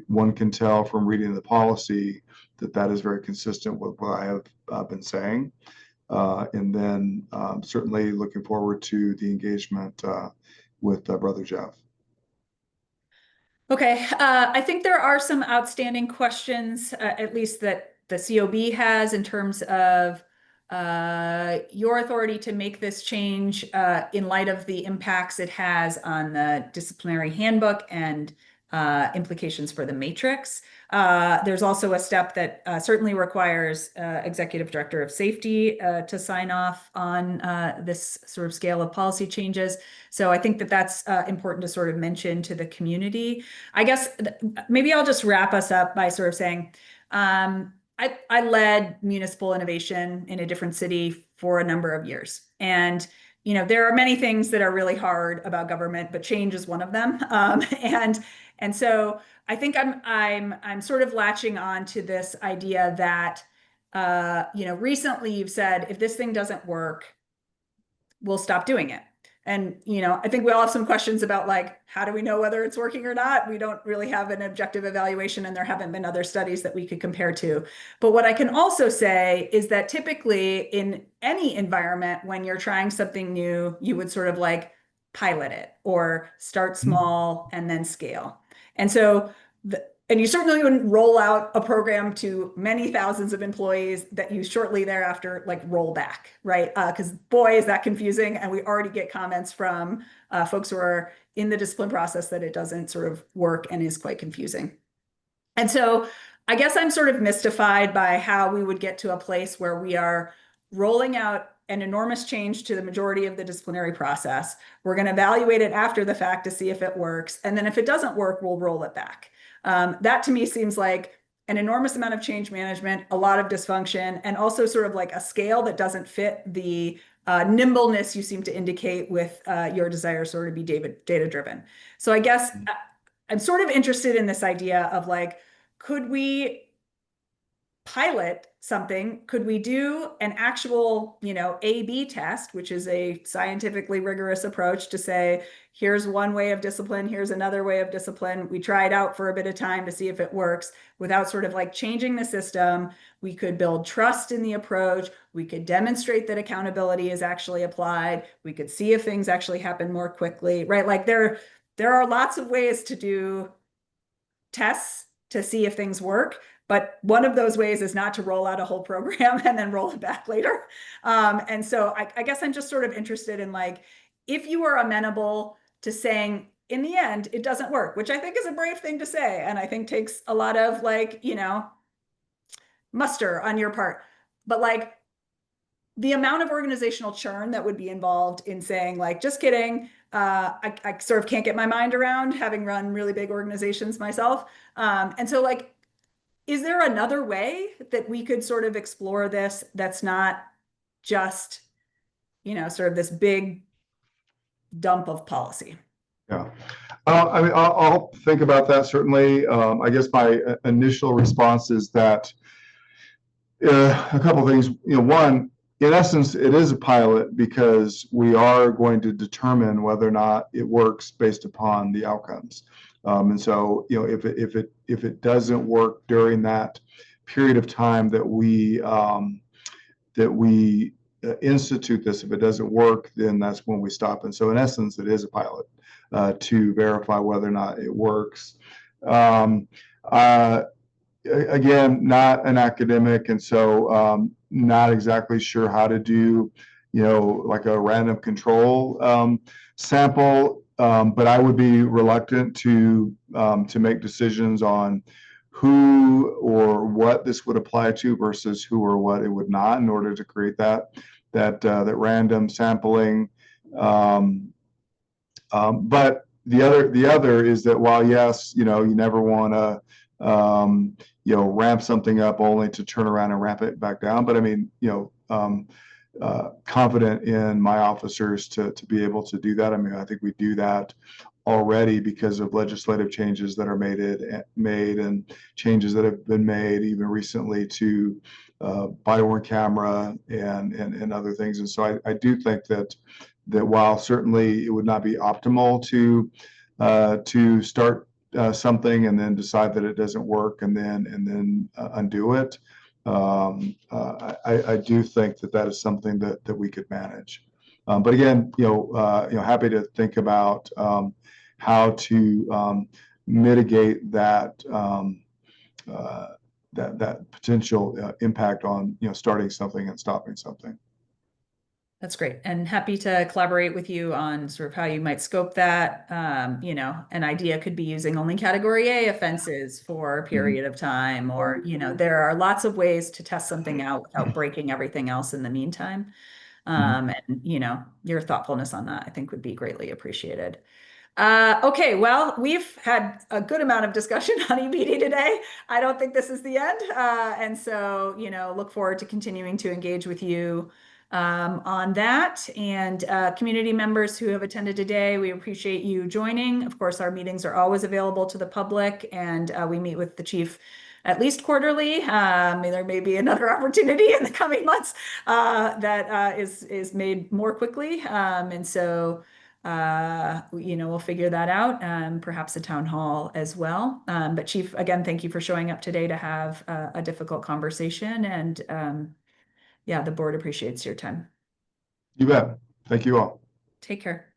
one can tell from reading the policy that is very consistent with what I have been saying. And then certainly looking forward to the engagement with Brother Jeff. Okay, I think there are some outstanding questions, at least that the COB has, in terms of your authority to make this change in light of the impacts it has on the disciplinary handbook and implications for the matrix. There's also a step that certainly requires Executive Director of Safety to sign off on this sort of scale of policy changes. So I think that that's important to sort of mention to the community. I guess maybe I'll just wrap us up by sort of saying, I led municipal innovation in a different city for a number of years. And there are many things that are really hard about government, but change is one of them. And so I think I'm sort of latching on to this idea that recently you've said, if this thing doesn't work, we'll stop doing it. And, I think we all have some questions about like, how do we know whether it's working or not? We don't really have an objective evaluation, and there haven't been other studies that we could compare to. But what I can also say is that typically in any environment, when you're trying something new, you would sort of like pilot it or start small and then scale. And so and you certainly wouldn't roll out a program to many thousands of employees that you shortly thereafter like roll back, right? Because boy, is that confusing. And we already get comments from folks who are in the discipline process that it doesn't sort of work and is quite confusing. And so I guess I'm sort of mystified by how we would get to a place where we are rolling out an enormous change to the majority of the disciplinary process. We're going to evaluate it after the fact to see if it works. And then if it doesn't work, we'll roll it back. That to me seems like an enormous amount of change management, a lot of dysfunction, and also sort of like a scale that doesn't fit the nimbleness you seem to indicate with your desire sort of be data driven. So I guess I'm sort of interested in this idea of like, could we pilot something? Could we do an actual, A/B test, which is a scientifically rigorous approach to say, here's one way of discipline, here's another way of discipline. We try it out for a bit of time to see if it works without sort of like changing the system. We could build trust in the approach. We could demonstrate that accountability is actually applied. We could see if things actually happen more quickly, right? Like there are lots of ways to do tests to see if things work. But one of those ways is not to roll out a whole program and then roll it back later. And so I guess I'm just sort of interested in like, if you are amenable to saying, in the end, it doesn't work, which I think is a brave thing to say. And I think takes a lot of like, muster on your part. But like the amount of organizational churn that would be involved in saying like, just kidding, I sort of can't get my mind around having run really big organizations myself. And so like, is there another way that we could sort of explore this that's not just, sort of this big dump of policy? Yeah. I mean, I'll think about that certainly. I guess my initial response is that a couple of things. One, in essence, it is a pilot because we are going to determine whether or not it works based upon the outcomes. And so, if it doesn't work during that period of time that we institute this, if it doesn't work, then that's when we stop. And so, in essence, it is a pilot to verify whether or not it works. Again, not an academic, and so not exactly sure how to do, like a random control sample. But I would be reluctant to make decisions on who or what this would apply to versus who or what it would not, in order to create that random sampling. But the other is that while yes, you never want to ramp something up only to turn around and ramp it back down. But I mean, confident in my officers to be able to do that. I mean, I think we do that already because of legislative changes that are made and changes that have been made even recently to body-worn camera and other things. And so I do think that while certainly it would not be optimal to start something and then decide that it doesn't work and then undo it. I do think that is something that we could manage. But again, happy to think about how to mitigate that potential impact on starting something and stopping something. That's great. And happy to collaborate with you on sort of how you might scope that. An idea could be using only category A offenses for a period of time, or, there are lots of ways to test something out without breaking everything else in the meantime. And, your thoughtfulness on that, I think, would be greatly appreciated. Okay, well, we've had a good amount of discussion on EBD today. I don't think this is the end. And so, look forward to continuing to engage with you on that. And community members who have attended today, we appreciate you joining. Of course, our meetings are always available to the public, and we meet with the chief at least quarterly. There may be another opportunity in the coming months that is made more quickly. And so, we'll figure that out, perhaps a town hall as well. But Chief, again, thank you for showing up today to have a difficult conversation. And yeah, the board appreciates your time. You bet. Thank you all. Take care.